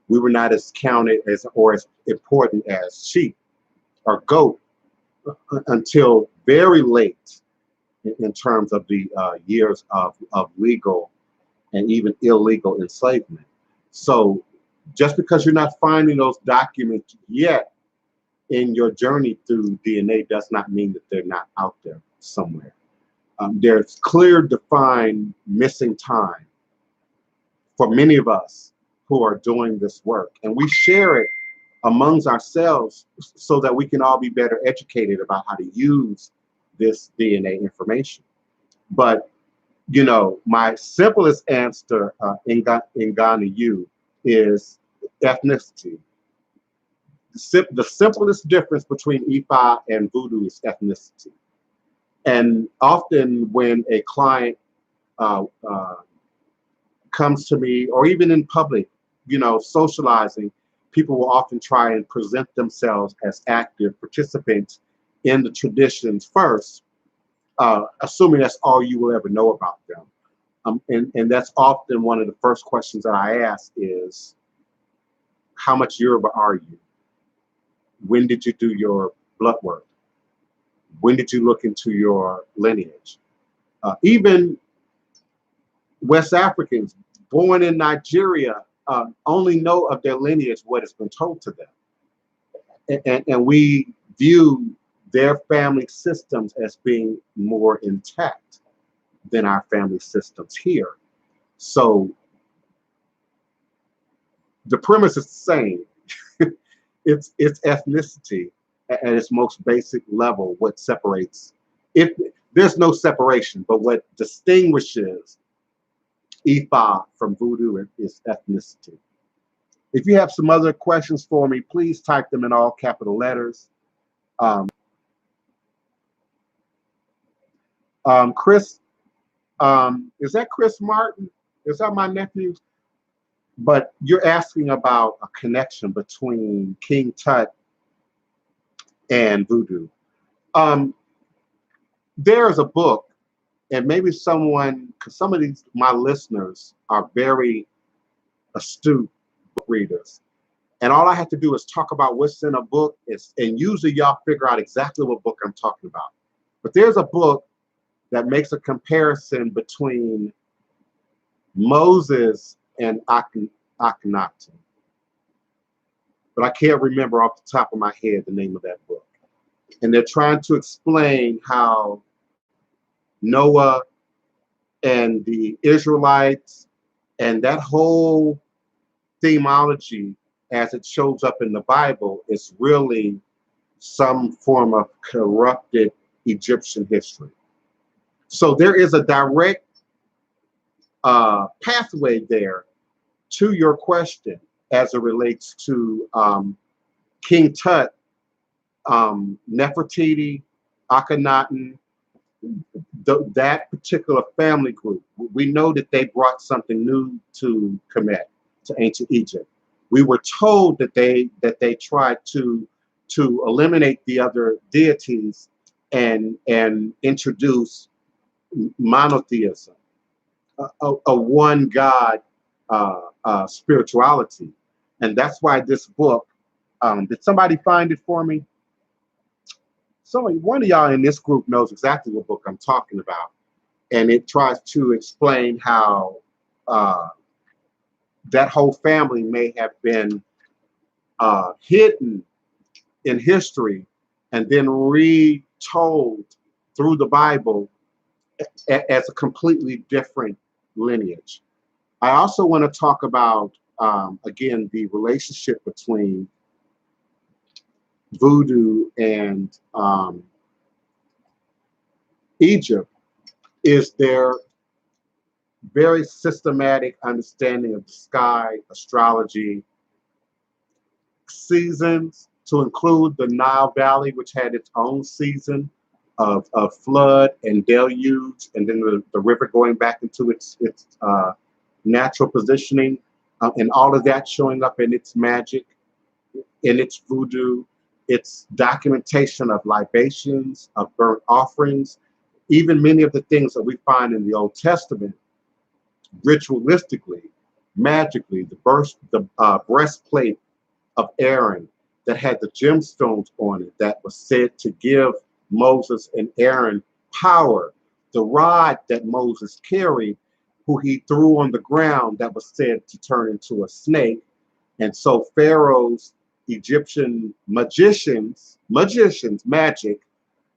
Speaker 1: We were not as counted as or as important as sheep or goat until very late in terms of the years of legal and even illegal enslavement. So just because you're not finding those documents yet in your journey through DNA does not mean that they're not out there somewhere. There's clear, defined missing time for many of us who are doing this work. And we share it amongst ourselves so that we can all be better educated about how to use this DNA information. But, you know, my simplest answer in Ghana is ethnicity. The simplest difference between Ifa and Voodoo is ethnicity. And often when a client comes to me, or even in public, you know, socializing, people will often try and present themselves as active participants in the traditions first, assuming that's all you will ever know about them. And that's often one of the first questions that I ask is, how much Yoruba are you? When did you do your blood work? When did you look into your lineage? Even West Africans born in Nigeria only know of their lineage what has been told to them. And we view their family systems as being more intact than our family systems here. So the premise is the same. It's ethnicity at its most basic level. What separates, if there's no separation, but what distinguishes Ifa from Voodoo is ethnicity. If you have some other questions for me, please type them in all capital letters. Chris, is that Chris Martin? Is that my nephew? But you're asking about a connection between King Tut and Voodoo. There's a book, and maybe someone, because some of these, my listeners are very astute book readers. And all I have to do is talk about what's in a book, and usually y'all figure out exactly what book I'm talking about. But there's a book that makes a comparison between Moses and Akhenaten. But I can't remember off the top of my head the name of that book. And they're trying to explain how Noah and the Israelites, and that whole themology as it shows up in the Bible is really some form of corrupted Egyptian history. So there is a direct pathway there to your question as it relates to King Tut, Nefertiti, Akhenaten, that particular family group. We know that they brought something new to Kemet, to ancient Egypt. We were told that they tried to eliminate the other deities and introduce monotheism, a one God spirituality. And that's why this book, did somebody find it for me? Somebody, one of y'all in this group knows exactly what book I'm talking about. And it tries to explain how that whole family may have been hidden in history and then retold through the Bible as a completely different lineage. I also want to talk about, again, the relationship between Voodoo and Egypt. Is their very systematic understanding of the sky, astrology, seasons, to include the Nile Valley, which had its own season of flood and deluge, and then the river going back into its natural positioning, and all of that showing up in its magic, in its voodoo, its documentation of libations, of burnt offerings, even many of the things that we find in the Old Testament, ritualistically, magically, the breastplate of Aaron that had the gemstones on it that was said to give Moses and Aaron power, the rod that Moses carried, who he threw on the ground that was said to turn into a snake. And so Pharaoh's Egyptian magicians, magic,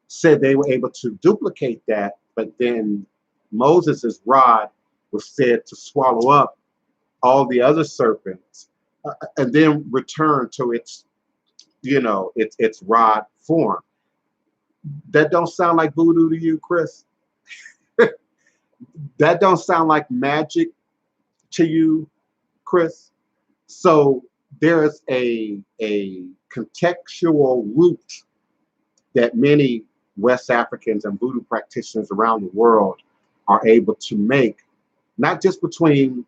Speaker 1: said they were able to duplicate that, but then Moses's rod was said to swallow up all the other serpents and then return to its, its rod form. That don't sound like voodoo to you, Chris? That don't sound like magic to you, Chris? So there's a contextual root that many West Africans and voodoo practitioners around the world are able to make, not just between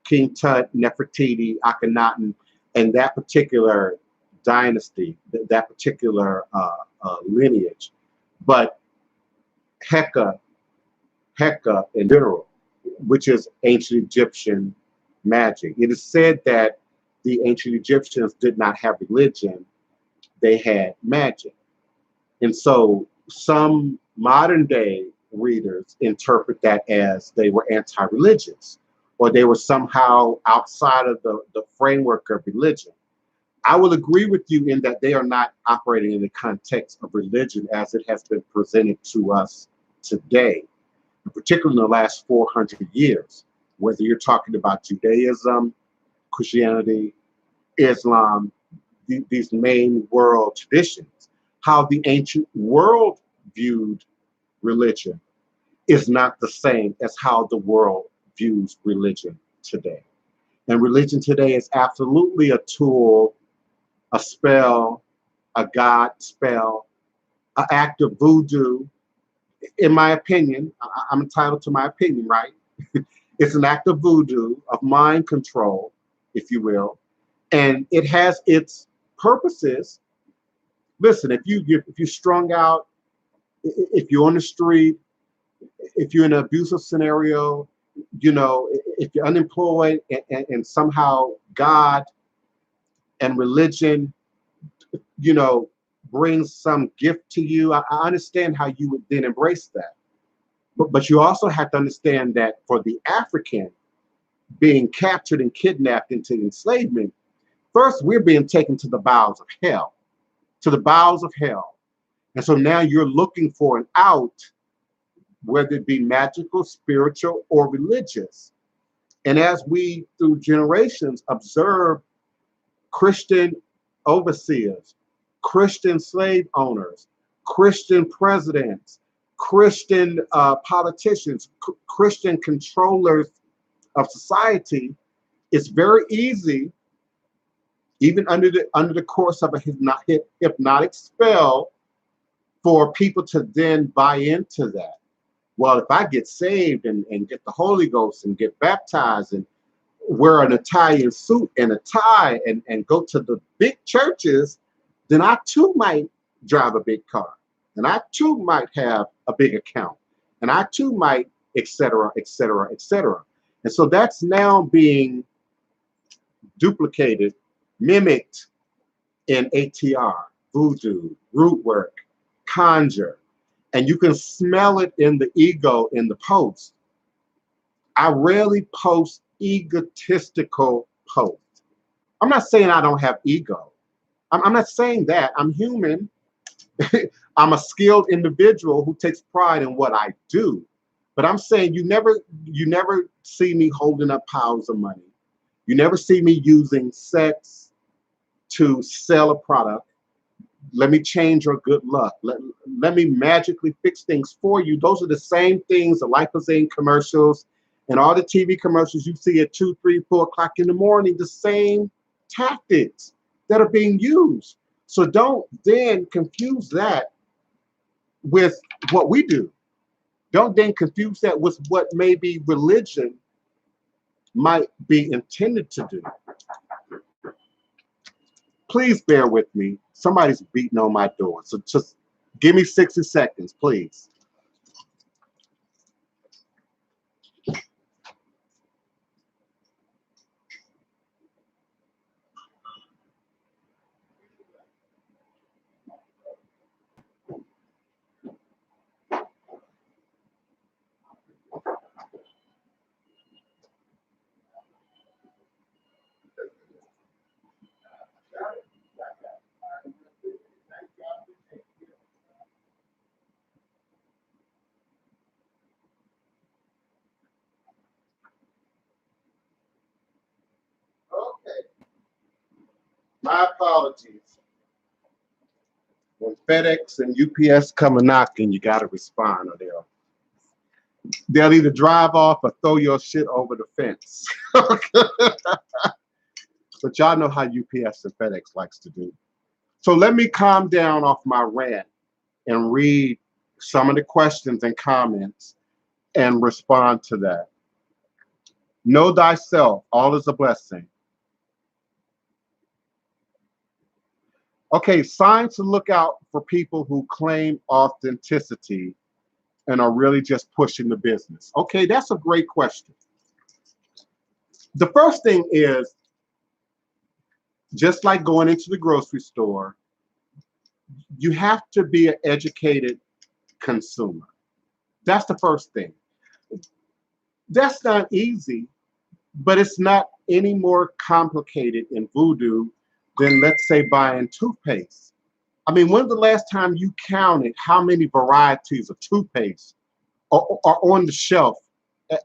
Speaker 1: King Tut, Nefertiti, Akhenaten, and that particular dynasty, that particular lineage, but Heka in general, which is ancient Egyptian magic. It is said that the ancient Egyptians did not have religion, they had magic. And so some modern day readers interpret that as they were anti-religious, or they were somehow outside of the framework of religion. I will agree with you in that they are not operating in the context of religion as it has been presented to us today, particularly in the last 400 years, whether you're talking about Judaism, Christianity, Islam, these main world traditions. How the ancient world viewed religion is not the same as how the world views religion today. And religion today is absolutely a tool, a spell, a God spell, an act of voodoo. In my opinion, I'm entitled to my opinion, right? It's an act of voodoo, of mind control, if you will, and it has its purposes. Listen, if you're strung out, if you're on the street, if you're in an abusive scenario, if you're unemployed, and somehow God and religion, brings some gift to you, I understand how you would then embrace that. But you also have to understand that for the African being captured and kidnapped into enslavement, first we're being taken to the bowels of hell, to the bowels of hell. And so now you're looking for an out whether it be magical, spiritual, or religious. And as we, through generations, observe Christian overseers, Christian slave owners, Christian presidents, Christian politicians, Christian controllers of society, it's very easy, even under the course of a hypnotic spell, for people to then buy into that. Well, if I get saved and get the Holy Ghost and get baptized and wear an Italian suit and a tie and go to the big churches, then I too might drive a big car. And I too might have a big account. And I too might, et cetera, et cetera, et cetera. And so that's now being duplicated, mimicked in ATR, Voodoo, root work, conjure. And you can smell it in the ego in the post. I rarely post egotistical posts. I'm not saying I don't have ego. I'm not saying that. I'm human. I'm a skilled individual who takes pride in what I do. But I'm saying you never see me holding up piles of money. You never see me using sex to sell a product. Let me change your good luck. Let me magically fix things for you. Those are the same things, the Lipozane commercials and all the TV commercials you see at 2, 3, 4 o'clock in the morning, the same tactics that are being used. So don't then confuse that with what we do. Don't then confuse that with what maybe religion might be intended to do. Please bear with me. Somebody's beating on my door. So just give me 60 seconds, please. Okay. My apologies. When FedEx and UPS come a knocking, you got to respond, or they'll either drive off or throw your shit over the fence. But y'all know how UPS and FedEx likes to do. So let me calm down off my rant and read some of the questions and comments and respond to that. Know thyself, all is a blessing. Okay, signs to look out for people who claim authenticity and are really just pushing the business. Okay, that's a great question. The first thing is, just like going into the grocery store, you have to be an educated consumer. That's the first thing. That's not easy, but it's not any more complicated in voodoo than, let's say, buying toothpaste. I mean, when's the last time you counted how many varieties of toothpaste are on the shelf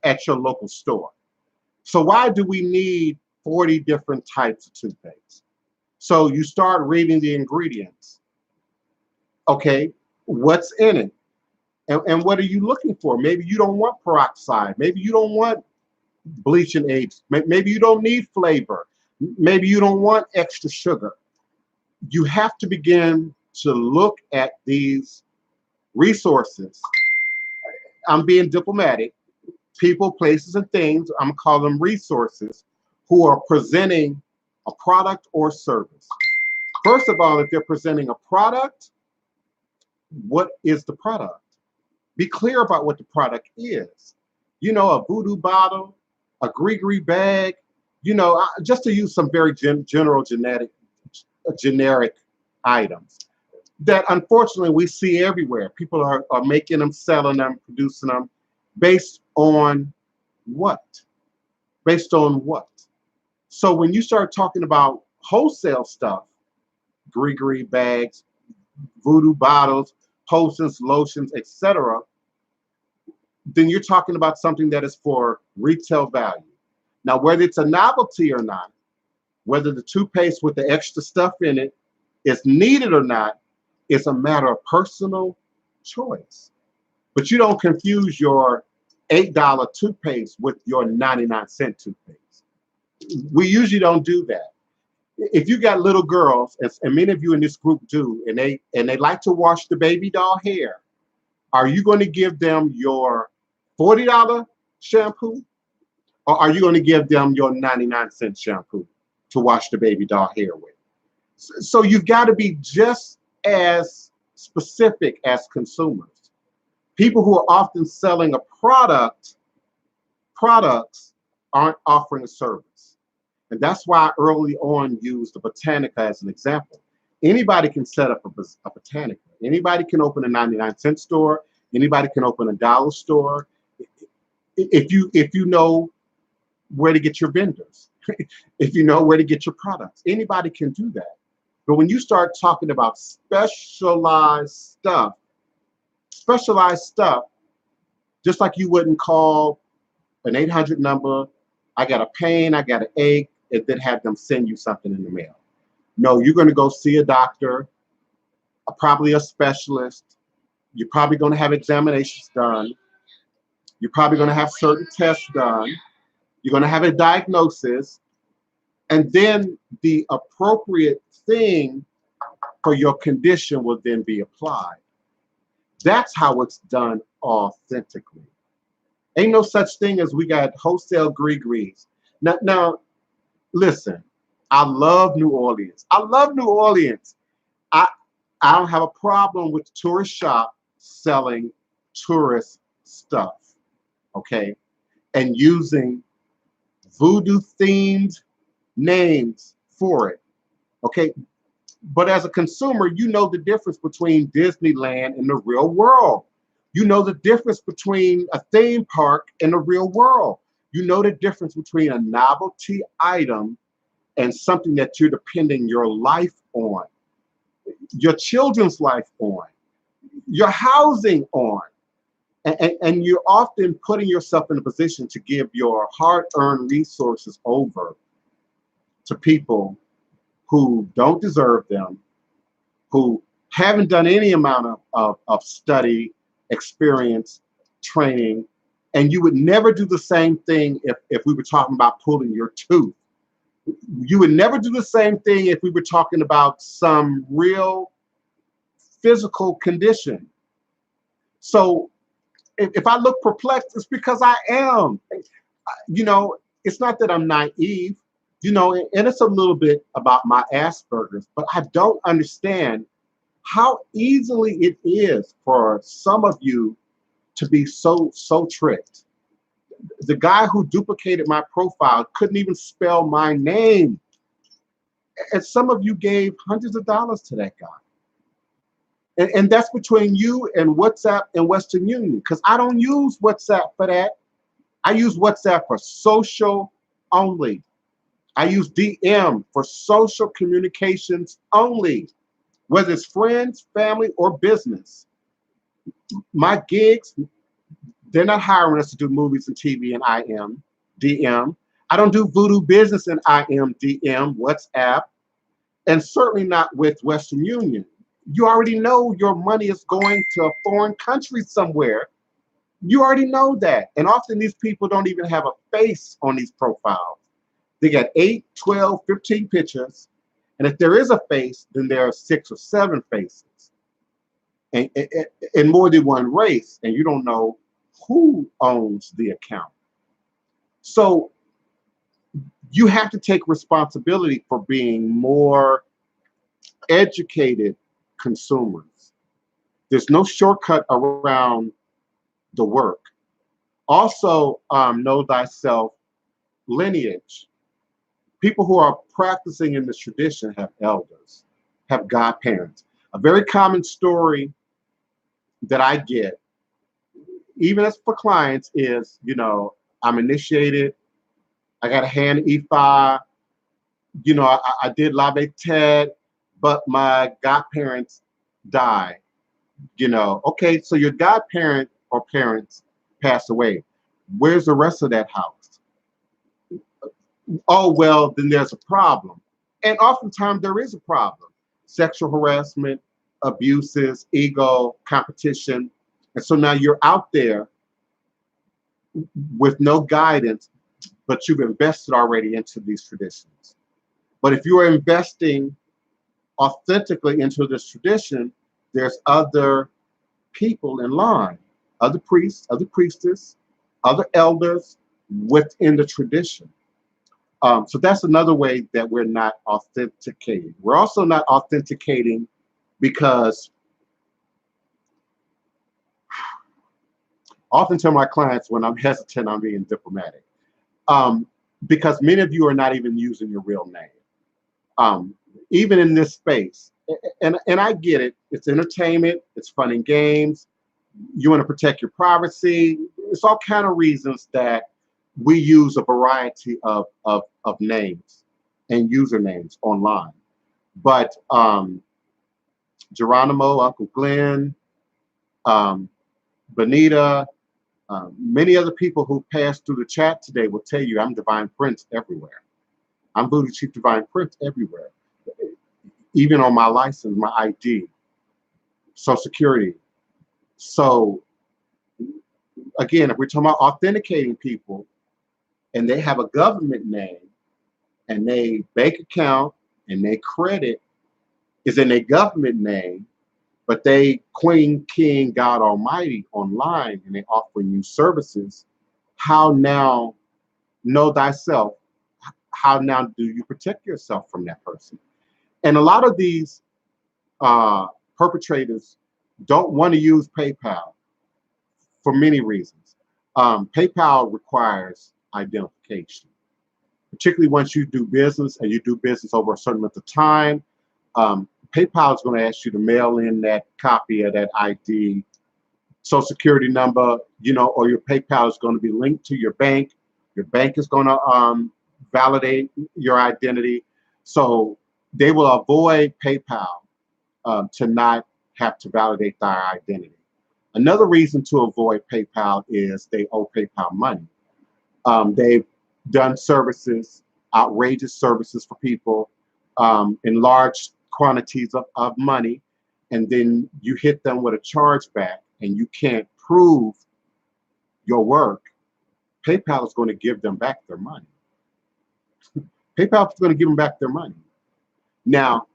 Speaker 1: at your local store? So why do we need 40 different types of toothpaste? So you start reading the ingredients. Okay, what's in it? And what are you looking for? Maybe you don't want peroxide. Maybe you don't want bleaching aids. Maybe you don't need flavor. Maybe you don't want extra sugar. You have to begin to look at these resources. I'm being diplomatic. People, places, and things, I'm gonna call them resources, who are presenting a product or service. First of all, if they're presenting a product, what is the product? Be clear about what the product is. You know, a voodoo bottle, a gree bag, you know, just to use some very general generic items that unfortunately we see everywhere. People are making them, selling them, producing them based on what? Based on what? So when you start talking about wholesale stuff, gree bags, voodoo bottles, potions, lotions, etc., then you're talking about something that is for retail value. Now, whether it's a novelty or not, whether the toothpaste with the extra stuff in it is needed or not, it's a matter of personal choice. But you don't confuse your $8 toothpaste with your 99-cent toothpaste. We usually don't do that. If you got little girls, and many of you in this group do, and they like to wash the baby doll hair, are you going to give them your $40 shampoo, or are you going to give them your 99-cent shampoo to wash the baby doll hair with? So you've got to be just as specific as consumers. People who are often selling a products aren't offering a service. And that's why I early on used the Botanica as an example. Anybody can set up a Botanica. Anybody can open a 99-cent store. Anybody can open a dollar store. If you know where to get your vendors, if you know where to get your products, anybody can do that. But when you start talking about specialized stuff, just like you wouldn't call an 800 number, I got a pain, I got an ache, and then have them send you something in the mail. No, you're going to go see a doctor, probably a specialist. You're probably going to have examinations done. You're probably going to have certain tests done. You're going to have a diagnosis. And then the appropriate thing for your condition will then be applied. That's how it's done authentically. Ain't no such thing as we got wholesale gree-grees. Now, listen, I love New Orleans. I love New Orleans. I don't have a problem with tourist shop selling tourist stuff, okay? And using voodoo-themed names for it, okay? But as a consumer, you know the difference between Disneyland and the real world. You know the difference between a theme park and the real world. You know the difference between a novelty item and something that you're depending your life on, your children's life on, your housing on. And you're often putting yourself in a position to give your hard-earned resources over to people who don't deserve them, who haven't done any amount of study, experience, training, and you would never do the same thing if we were talking about pulling your tooth. You would never do the same thing if we were talking about some real physical condition. So if I look perplexed, it's because I am. You know, it's not that I'm naive, you know, and it's a little bit about my Asperger's, but I don't understand how easily it is for some of you to be so tricked. The guy who duplicated my profile couldn't even spell my name. And some of you gave hundreds of dollars to that guy. And that's between you and WhatsApp and Western Union, because I don't use WhatsApp for that. I use WhatsApp for social only. I use DM for social communications only, whether it's friends, family, or business. My gigs, they're not hiring us to do movies and TV and IM, DM. I don't do Voodoo business in IM, DM, WhatsApp, and certainly not with Western Union. You already know your money is going to a foreign country somewhere. You already know that. And often these people don't even have a face on these profiles. They got 8, 12, 15 pictures. And if there is a face, then there are 6 or 7 faces. And more than one race. And you don't know who owns the account. So you have to take responsibility for being more educated consumers. There's no shortcut around the work. Also, know thyself lineage. People who are practicing in this tradition have elders, have godparents. A very common story that I get, even as for clients, is, you know, I'm initiated, I got a hand Ifa, you know, I did Lave Ted, but my godparents died. You know, okay, so your godparent or parents pass away. Where's the rest of that house? Oh, well, then there's a problem. And oftentimes there is a problem. Sexual harassment, abuses, ego, competition. And so now you're out there with no guidance, but you've invested already into these traditions. But if you are investing authentically into this tradition, there's other people in line, other priests, other priestess, other elders within the tradition. So that's another way that we're not authenticating. We're also not authenticating because I often tell my clients when I'm hesitant, I'm being diplomatic. Because many of you are not even using your real name. Even in this space, and I get it, it's entertainment, it's fun and games, you want to protect your privacy, it's all kind of reasons that we use a variety of names and usernames online. But Geronimo, Uncle Glenn, Bonita, many other people who passed through the chat today will tell you I'm DivinePrince everywhere. I'm Voodoo Chief DivinePrince everywhere. Even on my license, my ID, Social Security. So again, if we're talking about authenticating people and they have a government name and their bank account and their credit is in their government name, but they Queen, King, God Almighty online and they offering you services, how now know thyself? How now do you protect yourself from that person? And a lot of these perpetrators don't want to use PayPal for many reasons. PayPal requires identification, particularly once you do business and you do business over a certain amount of time. PayPal is going to ask you to mail in that copy of that ID, Social Security number, or your PayPal is going to be linked to your bank. Your bank is going to validate your identity. So they will avoid PayPal to not have to validate their identity. Another reason to avoid PayPal is they owe PayPal money. They've done services, outrageous services for people in large quantities of money, and then you hit them with a chargeback and you can't prove your work. PayPal is going to give them back their money. PayPal is going to give them back their money. Now,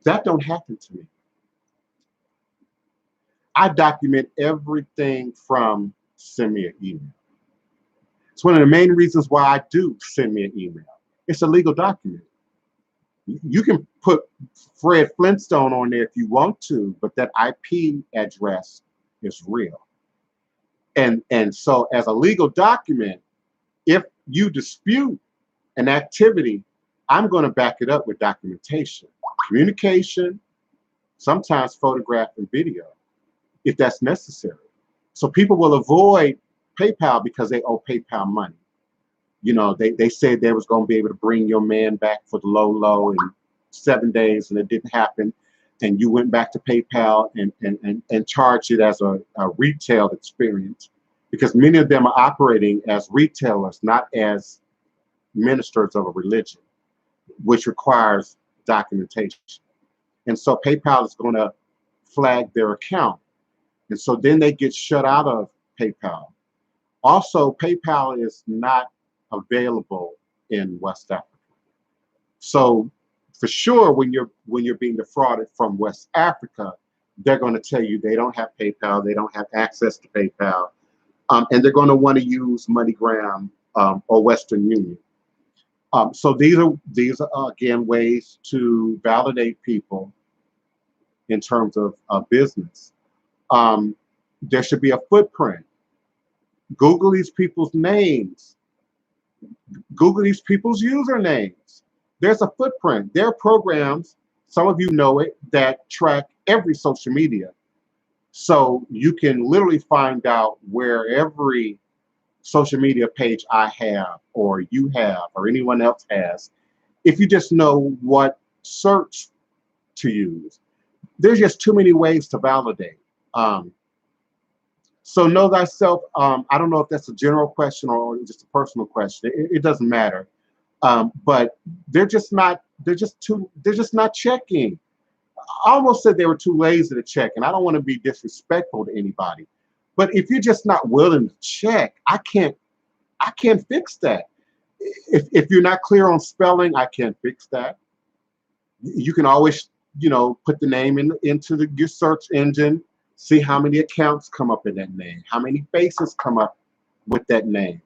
Speaker 1: that don't happen to me. I document everything from send me an email. It's one of the main reasons why I do send me an email. It's a legal document. You can put Fred Flintstone on there if you want to, but that IP address is real. And so as a legal document, if you dispute an activity, I'm going to back it up with documentation, communication, sometimes photograph and video, if that's necessary. So people will avoid PayPal because they owe PayPal money. They said they was going to be able to bring your man back for the low in 7 days, and it didn't happen. And you went back to PayPal and charged it as a retail experience, because many of them are operating as retailers, not as ministers of a religion, which requires documentation. And so PayPal is going to flag their account. And so then they get shut out of PayPal. Also, PayPal is not available in West Africa. So for sure, when you're being defrauded from West Africa, they're going to tell you they don't have PayPal, they don't have access to PayPal, and they're going to want to use MoneyGram or Western Union. So these are again ways to validate people in terms of business. There should be a footprint. Google these people's names. Google these people's usernames. There's a footprint. There are programs, some of you know it, that track every social media. So you can literally find out where every social media page I have, or you have, or anyone else has, if you just know what search to use. There's just too many ways to validate. So know thyself. I don't know if that's a general question or just a personal question. It doesn't matter. But they're just not. They're just too. They're just not checking. I almost said they were too lazy to check, and I don't want to be disrespectful to anybody. But if you're just not willing to check, I can't. I can't fix that. If you're not clear on spelling, I can't fix that. You can always, put the name into your search engine, see how many accounts come up in that name, how many faces come up with that name,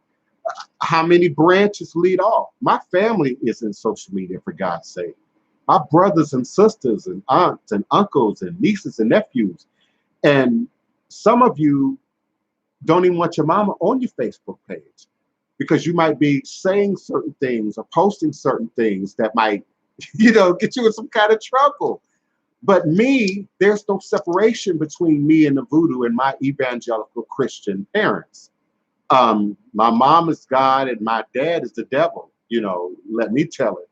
Speaker 1: how many branches lead off. My family is in social media, for God's sake. My brothers and sisters and aunts and uncles and nieces and nephews. And some of you don't even want your mama on your Facebook page because you might be saying certain things or posting certain things that might, get you in some kind of trouble. But me, there's no separation between me and the voodoo and my evangelical Christian parents. My mom is God and my dad is the devil, let me tell it.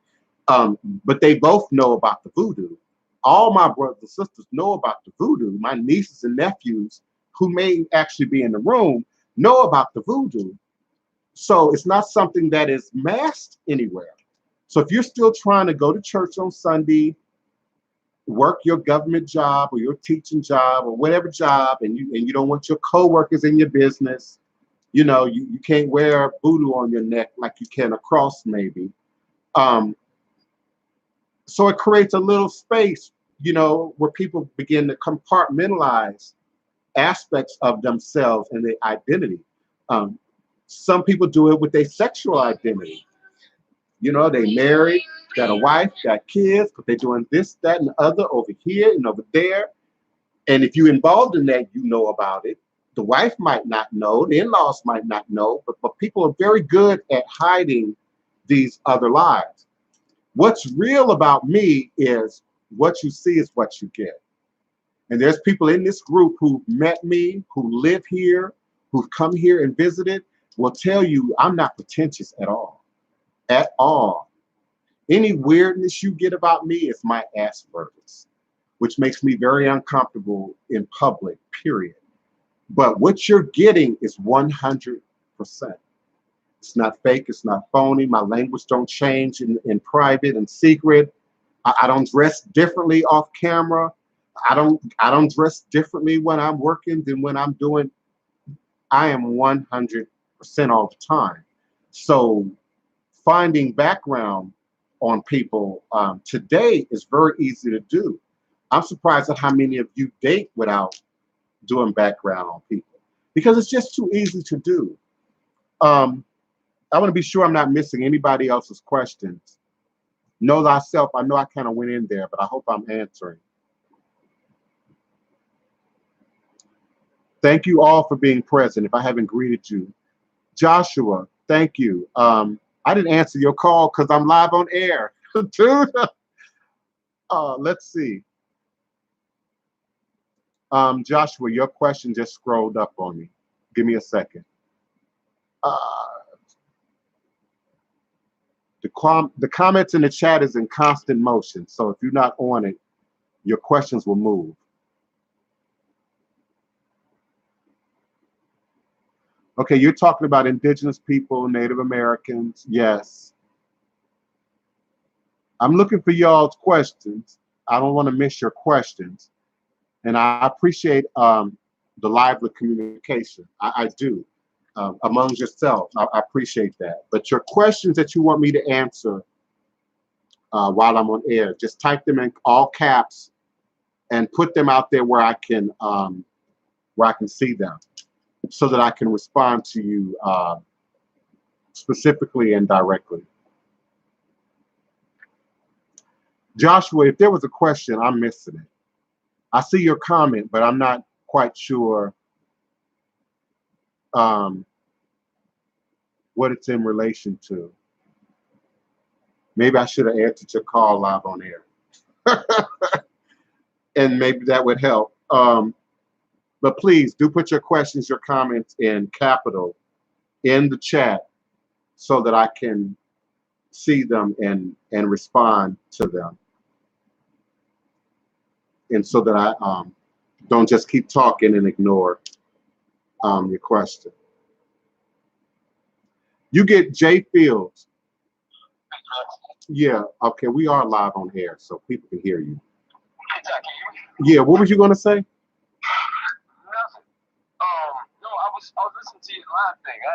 Speaker 1: But they both know about the voodoo. All my brothers and sisters know about the voodoo. My nieces and nephews, who may actually be in the room, know about the voodoo. So it's not something that is masked anywhere. So if you're still trying to go to church on Sunday, work your government job or your teaching job or whatever job, and you don't want your coworkers in your business, you can't wear voodoo on your neck like you can a cross maybe. So it creates a little space, where people begin to compartmentalize aspects of themselves and their identity. Some people do it with their sexual identity. They married, got a wife, got kids, but they're doing this, that, and the other over here and over there. And if you're involved in that, you know about it. The wife might not know, the in-laws might not know, but people are very good at hiding these other lives. What's real about me is what you see is what you get. And there's people in this group who've met me, who live here, who've come here and visited, will tell you I'm not pretentious at all. At all. Any weirdness you get about me is my Asperger's, which makes me very uncomfortable in public, period. But what you're getting is 100%. It's not fake, it's not phony. My language don't change in private and secret. I don't dress differently off camera. I don't dress differently when I'm working than when I'm doing. I am 100% all the time. So finding background on people today is very easy to do. I'm surprised at how many of you date without doing background on people because it's just too easy to do. I want to be sure I'm not missing anybody else's questions. Know thyself. I know I kind of went in there, but I hope I'm answering. Thank you all for being present. If I haven't greeted you, Joshua, thank you. I didn't answer your call because I'm live on air. Dude, let's see. Joshua, your question just scrolled up on me. Give me a second. The comments in the chat is in constant motion. So if you're not on it, your questions will move. Okay, you're talking about indigenous people, Native Americans. Yes. I'm looking for y'all's questions. I don't want to miss your questions. And I appreciate the lively communication. I do. Among yourself, I appreciate that. But your questions that you want me to answer while I'm on air, just type them in all caps and put them out there where I can see them, so that I can respond to you specifically and directly. Joshua, if there was a question, I'm missing it. I see your comment, but I'm not quite sure what it's in relation to. Maybe I should have answered your call live on air. And maybe that would help. But please do put your questions, your comments in capital in the chat so that I can see them and respond to them. And so that I don't just keep talking and ignore your question. You get J Fields. Yeah, okay, we are live on air, so people can hear you. Yeah, what was you gonna say?
Speaker 2: Nothing. No, I was listening to your live thing. I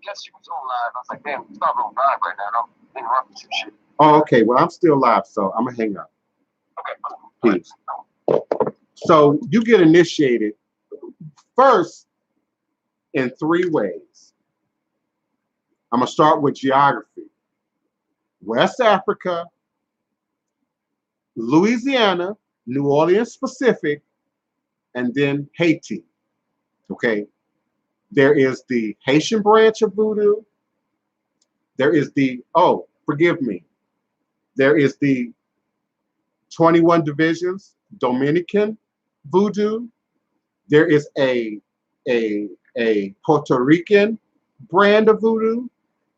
Speaker 2: guess you was on live. I was like, damn, it's not on live right now. I'm interrupting some shit.
Speaker 1: Oh, okay, well, I'm still live, so I'm gonna hang up.
Speaker 2: Okay.
Speaker 1: Peace. So you get initiated first in 3 ways. I'm gonna start with geography. West Africa, Louisiana, New Orleans specific, and then Haiti. Okay. There is the Haitian branch of Voodoo. There is the, oh, forgive me. There is the 21 divisions, Dominican Voodoo. There is a Puerto Rican brand of Voodoo,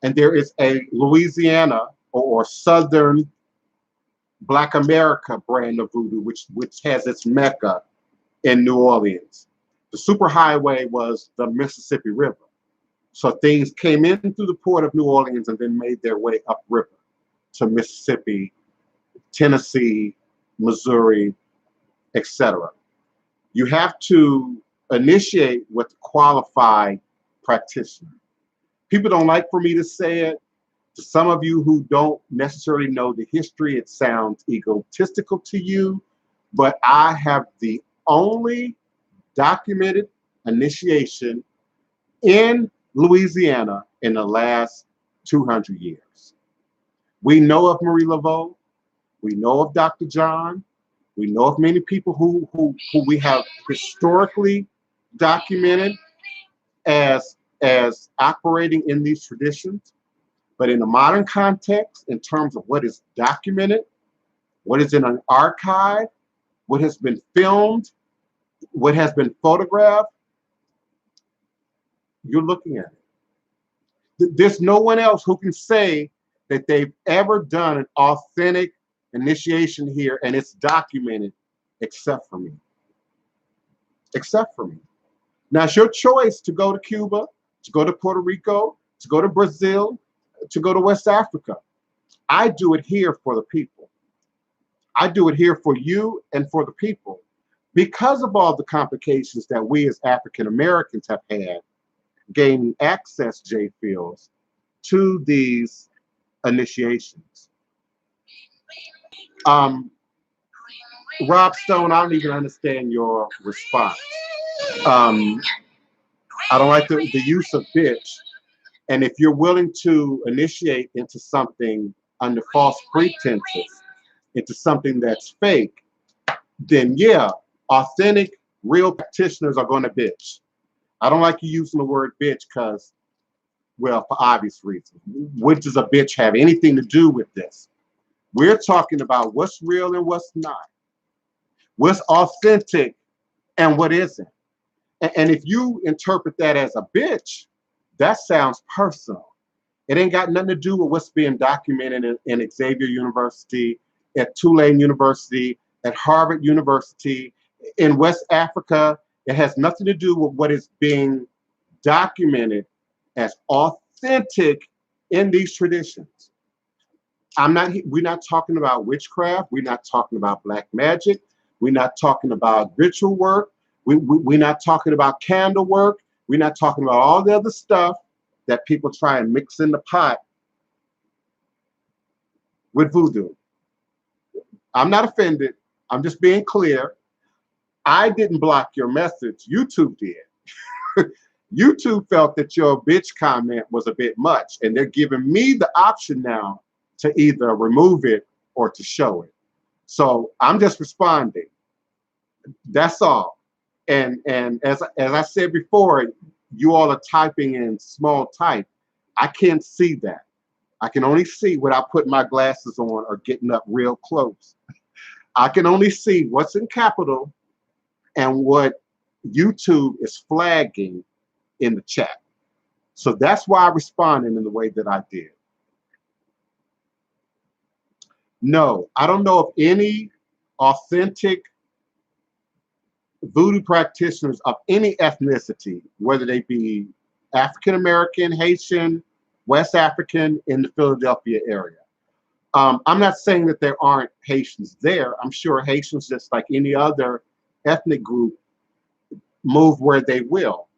Speaker 1: and there is a Louisiana or Southern Black America brand of Voodoo, which has its Mecca in New Orleans. The superhighway was the Mississippi River. So things came in through the port of New Orleans and then made their way upriver to Mississippi, Tennessee, Missouri, etc. You have to initiate with a qualified practitioner. People don't like for me to say it. To some of you who don't necessarily know the history, it sounds egotistical to you, but I have the only documented initiation in Louisiana in the last 200 years. We know of Marie Laveau. We know of Dr. John. We know of many people who we have historically documented as operating in these traditions. But in the modern context, in terms of what is documented, what is in an archive, what has been filmed, what has been photographed, you're looking at it. There's no one else who can say that they've ever done an authentic initiation here and it's documented except for me. Except for me. Now, it's your choice to go to Cuba, to go to Puerto Rico, to go to Brazil, to go to West Africa. I do it here for the people. I do it here for you and for the people. Because of all the complications that we as African Americans have had gaining access, J. Fields, to these initiations. Rob Stone, I don't even understand your response. I don't like the use of bitch. And if you're willing to initiate into something under false pretenses, into something that's fake, then yeah, authentic, real practitioners are going to bitch. I don't like you using the word bitch because, well, for obvious reasons. What does a bitch have anything to do with this? We're talking about what's real and what's not, what's authentic and what isn't. And if you interpret that as a bitch, that sounds personal. It ain't got nothing to do with what's being documented in Xavier University, at Tulane University, at Harvard University, in West Africa. It has nothing to do with what is being documented as authentic in these traditions. We're not talking about witchcraft. We're not talking about black magic. We're not talking about ritual work. We're not talking about candle work. We're not talking about all the other stuff that people try and mix in the pot with voodoo. I'm not offended. I'm just being clear. I didn't block your message. YouTube did. YouTube felt that your bitch comment was a bit much, and they're giving me the option now to either remove it or to show it. So I'm just responding. That's all. And as I said before, you all are typing in small type. I can't see that. I can only see without putting my glasses on or getting up real close. I can only see what's in capital and what YouTube is flagging in the chat. So that's why I responded in the way that I did. No, I don't know of any authentic voodoo practitioners of any ethnicity, whether they be African American, Haitian, West African in the Philadelphia area. I'm not saying that there aren't Haitians there. I'm sure Haitians, just like any other ethnic group, move where they will.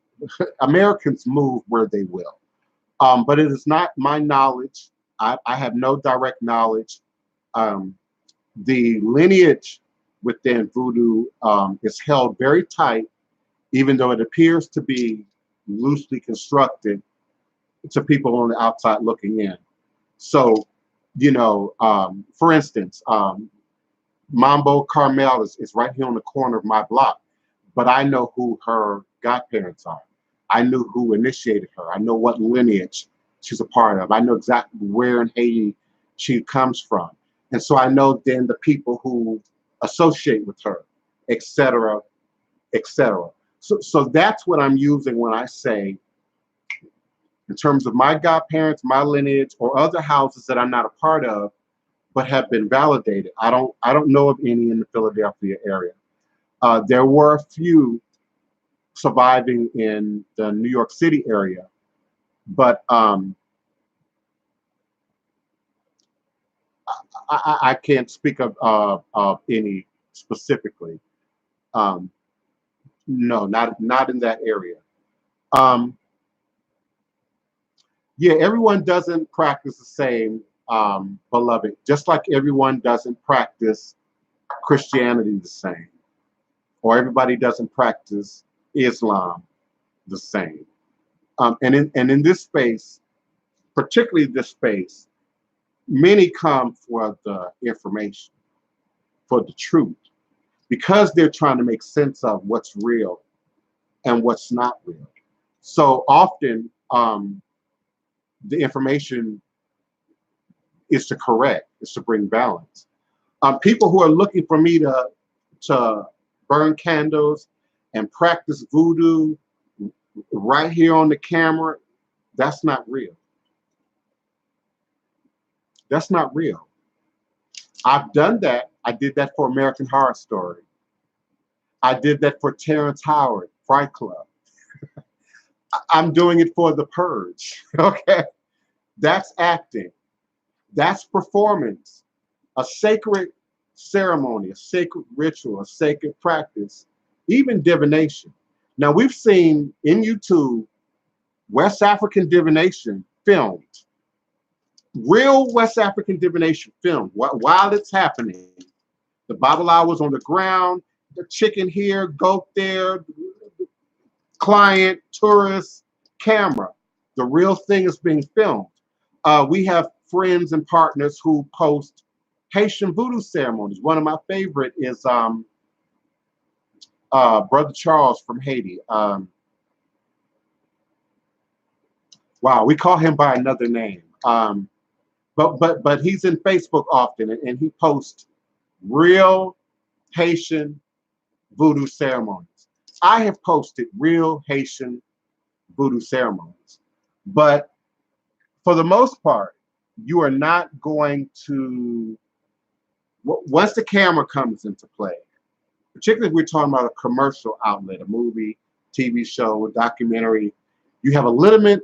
Speaker 1: Americans move where they will. But it is not my knowledge. I have no direct knowledge. The lineage within voodoo is held very tight, even though it appears to be loosely constructed to people on the outside looking in. So, you know, for instance, Mambo Carmel is right here on the corner of my block, but I know who her godparents are. I knew who initiated her. I know what lineage she's a part of. I know exactly where in Haiti she comes from. And so I know then the people who associate with her, et cetera, et cetera. So that's what I'm using when I say, in terms of my godparents, my lineage, or other houses that I'm not a part of, but have been validated. I don't know of any in the Philadelphia area. There were a few surviving in the New York City area, but I can't speak of any specifically. No, not in that area. Um, yeah, everyone doesn't practice the same, beloved, just like everyone doesn't practice Christianity the same, or everybody doesn't practice Islam the same. And in this space, particularly this space, many come for the information, for the truth, because they're trying to make sense of what's real and what's not real. So often, the information is to correct, is to bring balance. People who are looking for me to burn candles and practice voodoo right here on the camera, that's not real. That's not real. I've done that. I did that for American Horror Story. I did that for Terrence Howard, Fright Club. I'm doing it for The Purge. Okay, that's acting. That's performance. A sacred ceremony, a sacred ritual, a sacred practice, even divination. Now, we've seen in YouTube West African divination filmed, real West African divination filmed while it's happening. The Babalawo's on the ground, the chicken here, goat there, client, tourist, camera. The real thing is being filmed. We have friends and partners who post Haitian voodoo ceremonies. One of my favorite is Brother Charles from Haiti. Wow, we call him by another name. But he's in Facebook often, and he posts real Haitian voodoo ceremonies. I have posted real Haitian voodoo ceremonies, but for the most part, you are not going to, once the camera comes into play, particularly if we're talking about a commercial outlet, a movie, TV show, a documentary, you have a limited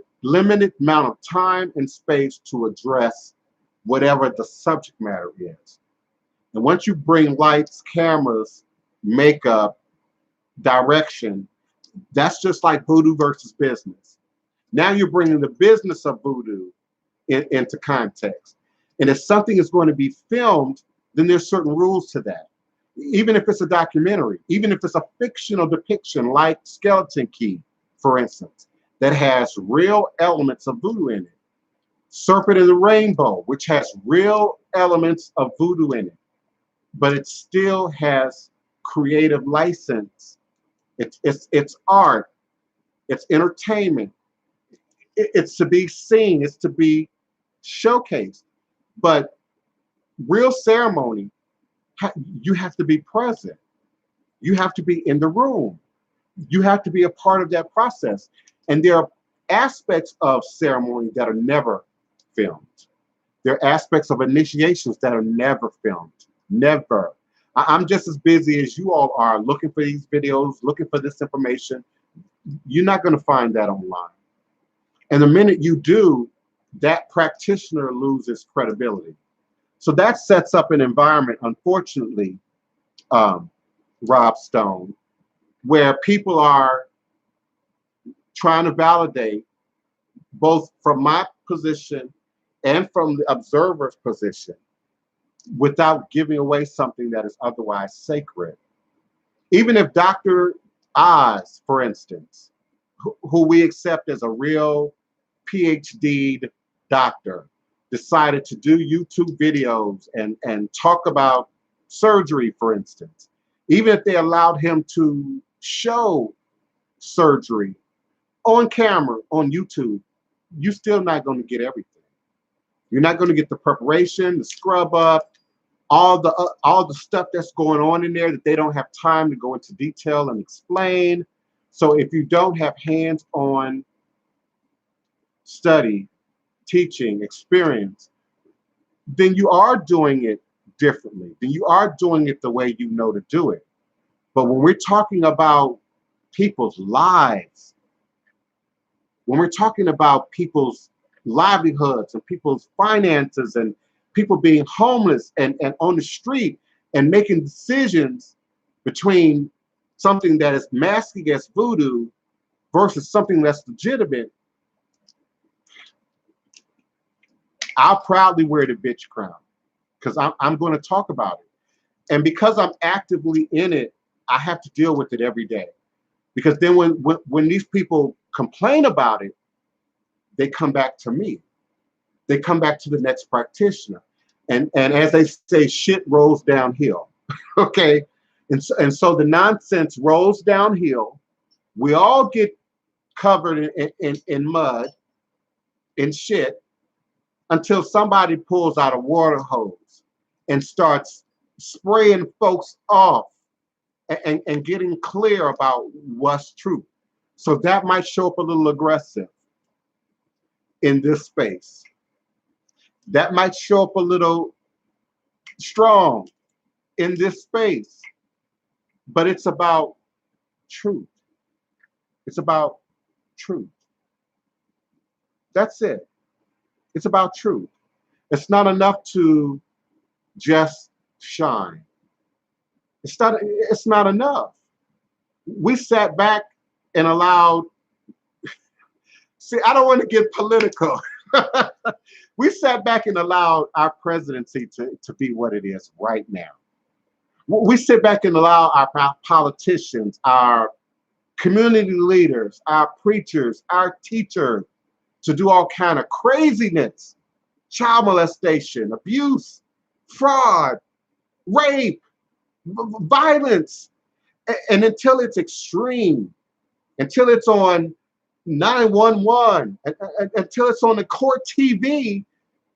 Speaker 1: amount of time and space to address whatever the subject matter is. And once you bring lights, cameras, makeup, direction, that's just like voodoo versus business. Now you're bringing the business of voodoo into context. And if something is going to be filmed, then there's certain rules to that. Even if it's a documentary, even if it's a fictional depiction like Skeleton Key, for instance, that has real elements of voodoo in it. Serpent in the Rainbow, which has real elements of voodoo in it, but it still has creative license. It's art, it's entertainment, it's to be seen, it's to be showcased. But real ceremony, you have to be present. You have to be in the room. You have to be a part of that process. And there are aspects of ceremony that are never filmed. There are aspects of initiations that are never filmed. Never. I'm just as busy as you all are looking for these videos, looking for this information. You're not going to find that online. And the minute you do, that practitioner loses credibility. So that sets up an environment, unfortunately, Rob Stone, where people are trying to validate, both from my position and from the observer's position, without giving away something that is otherwise sacred. Even if Dr. Oz, for instance, who we accept as a real PhD doctor, decided to do YouTube videos and talk about surgery, for instance, even if they allowed him to show surgery on camera, on YouTube, you're still not going to get everything. You're not going to get the preparation, the scrub up, all the stuff that's going on in there that they don't have time to go into detail and explain. So if you don't have hands-on study, teaching, experience, then you are doing it differently. Then you are doing it the way you know to do it. But when we're talking about people's lives, when we're talking about people's livelihoods and people's finances and people being homeless and on the street and making decisions between something that is masking as voodoo versus something that's legitimate, I'll proudly wear the bitch crown because I'm going to talk about it. And because I'm actively in it, I have to deal with it every day. Because then when these people complain about it, they come back to me. They come back to the next practitioner. And as they say, shit rolls downhill. Okay? And so the nonsense rolls downhill. We all get covered in mud, in shit, until somebody pulls out a water hose and starts spraying folks off and getting clear about what's true. So that might show up a little aggressive in this space. That might show up a little strong in this space. But it's about truth. It's about truth. That's it. It's about truth. It's not enough to just shine. It's not enough. We sat back and allowed, see, I don't want to get political. We sat back and allowed our presidency to be what it is right now. We sit back and allow our politicians, our community leaders, our preachers, our teachers to do all kind of craziness, child molestation, abuse, fraud, rape, violence. And until it's extreme, until it's on 911, until it's on the court TV,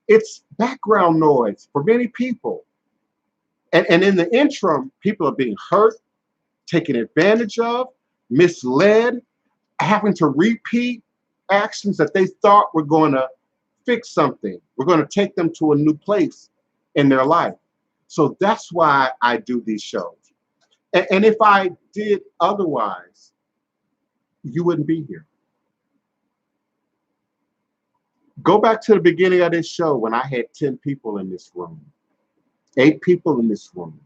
Speaker 1: it's background noise for many people. And in the interim, people are being hurt, taken advantage of, misled, having to repeat actions that they thought were going to fix something. We're going to take them to a new place in their life. So that's why I do these shows. And if I did otherwise, you wouldn't be here. Go back to the beginning of this show when I had 10 people in this room, 8 people in this room.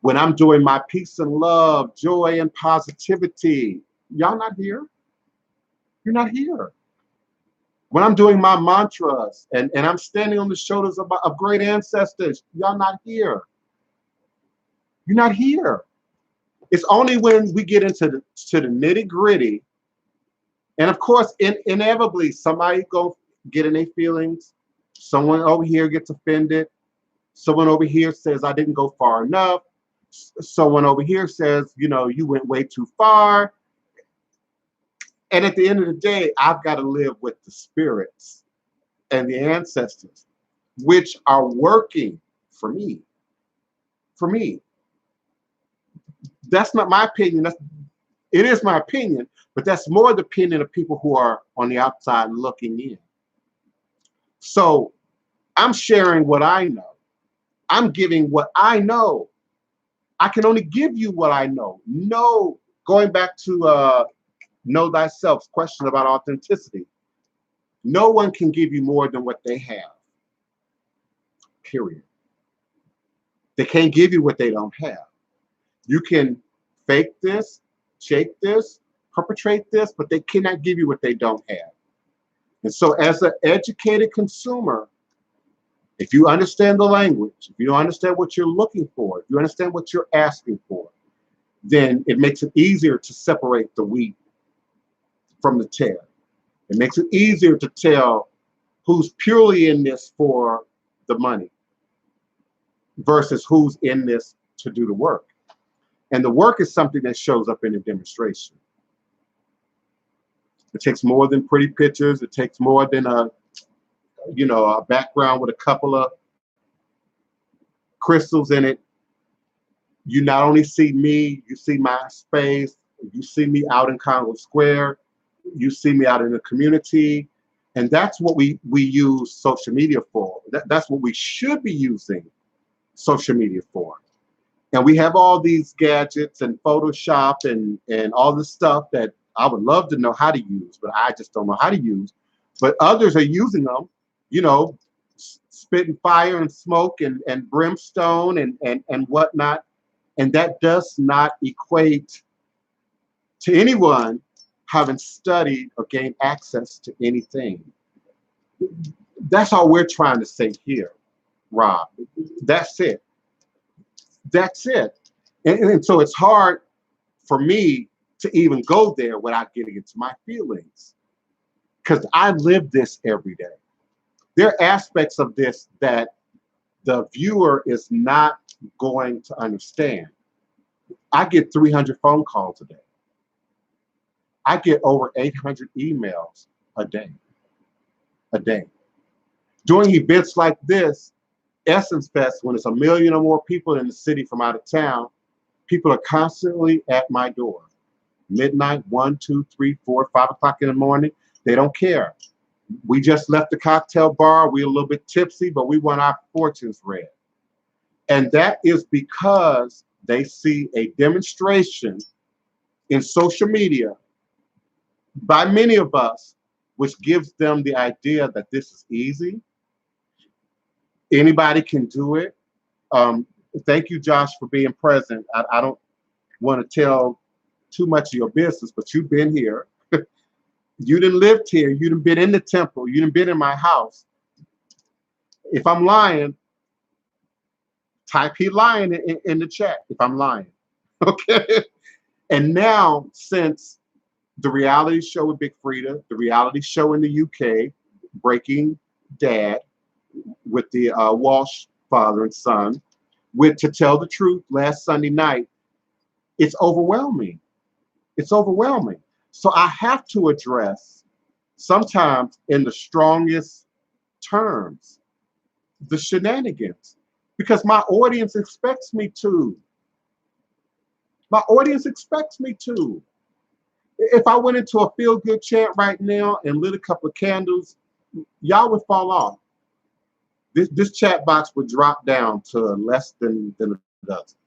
Speaker 1: When I'm doing my peace and love, joy and positivity, y'all not here? You're not here. When I'm doing my mantras and I'm standing on the shoulders of great ancestors, y'all not here. You're not here. It's only when we get into the nitty gritty, and of course, inevitably, somebody go get in their feelings. Someone over here gets offended. Someone over here says, I didn't go far enough. Someone over here says, you know, you went way too far. And at the end of the day, I've got to live with the spirits and the ancestors, which are working for me. For me. That's not my opinion. It is my opinion, but that's more the opinion of people who are on the outside looking in. So I'm sharing what I know. I'm giving what I know. I can only give you what I know. No, going back to know thyself, question about authenticity. No one can give you more than what they have, period. They can't give you what they don't have. You can fake this, shake this, perpetrate this, but they cannot give you what they don't have. And so as an educated consumer, if you understand the language, if you understand what you're looking for, if you understand what you're asking for, then it makes it easier to separate the wheat from the tare. It makes it easier to tell who's purely in this for the money versus who's in this to do the work. And the work is something that shows up in a demonstration. It takes more than pretty pictures. It takes more than a background with a couple of crystals in it. You not only see me, you see my space, you see me out in Congress Square, you see me out in the community. And that's what we use social media for. That's what we should be using social media for. And we have all these gadgets and Photoshop and all this stuff that I would love to know how to use, but I just don't know how to use. But others are using them, spitting fire and smoke and brimstone and whatnot. And that does not equate to anyone having studied or gained access to anything. That's all we're trying to say here, Rob. That's it. That's it. And so it's hard for me to even go there without getting into my feelings, because I live this every day. There are aspects of this that the viewer is not going to understand. I get 300 phone calls a day. I get over 800 emails a day. During events like this, Essence Fest, when it's 1 million or more people in the city from out of town, people are constantly at my door. Midnight, 1, 2, 3, 4, 5 o'clock in the morning. They don't care. We just left the cocktail bar. We're a little bit tipsy, but we want our fortunes read. And that is because they see a demonstration in social media by many of us, which gives them the idea that this is easy. Anybody can do it. Thank you, Josh, for being present. I don't want to tell too much of your business, but you've been here. You done lived here. You done been in the temple. You done been in my house. If I'm lying, type he lying in the chat if I'm lying. Okay. And now, since the reality show with Big Frida, the reality show in the UK, Breaking Dad, with the Walsh father and son, with To Tell the Truth last Sunday night, it's overwhelming. It's overwhelming. So I have to address, sometimes in the strongest terms, the shenanigans, because my audience expects me to. My audience expects me to. If I went into a feel-good chant right now and lit a couple of candles, y'all would fall off. This chat box would drop down to less than a dozen.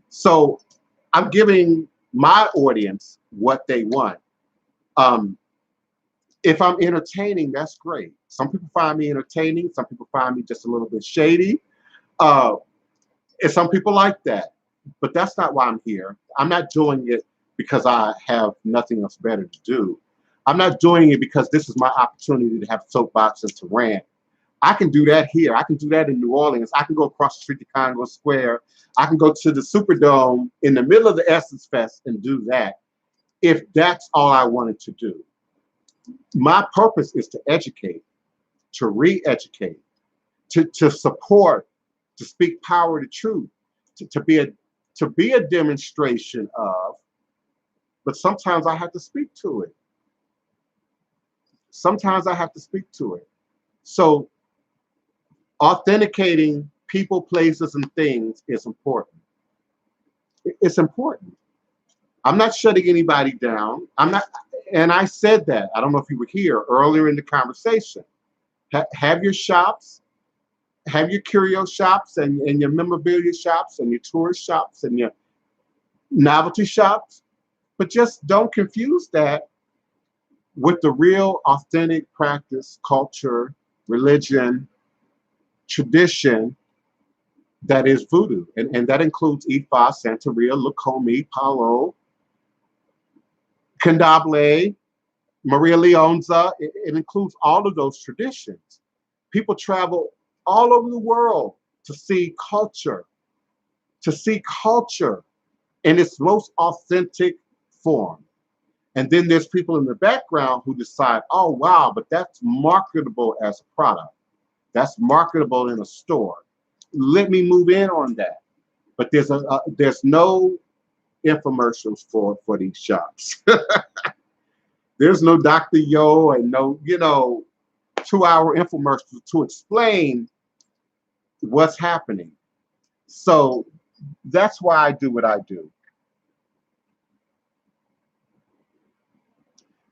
Speaker 1: So I'm giving my audience what they want. If I'm entertaining, that's great. Some people find me entertaining. Some people find me just a little bit shady. And some people like that. But that's not why I'm here. I'm not doing it because I have nothing else better to do. I'm not doing it because this is my opportunity to have soapbox and to rant. I can do that here. I can do that in New Orleans. I can go across the street to Congress Square. I can go to the Superdome in the middle of the Essence Fest and do that if that's all I wanted to do. My purpose is to educate, to re-educate, to support, to speak power to truth, to be a demonstration of, but sometimes I have to speak to it. Sometimes I have to speak to it. So authenticating people, places, and things is important. It's important. I'm not shutting anybody down. I'm not, and I said that. I don't know if you were here earlier in the conversation. Have your shops, Have your curio shops and your memorabilia shops and your tourist shops and your novelty shops, but just don't confuse that with the real authentic practice, culture, religion, tradition that is voodoo. And that includes Ifa, Santeria, Lukomi, Palo, Candomblé, Maria Leonza. It includes all of those traditions. People travel all over the world to see culture, in its most authentic form. And then there's people in the background who decide, oh, wow, but that's marketable as a product. That's marketable in a store. Let me move in on that. But there's no infomercials for these shops. There's no Dr. Yo and no, 2-hour infomercials to explain what's happening. So that's why I do what I do.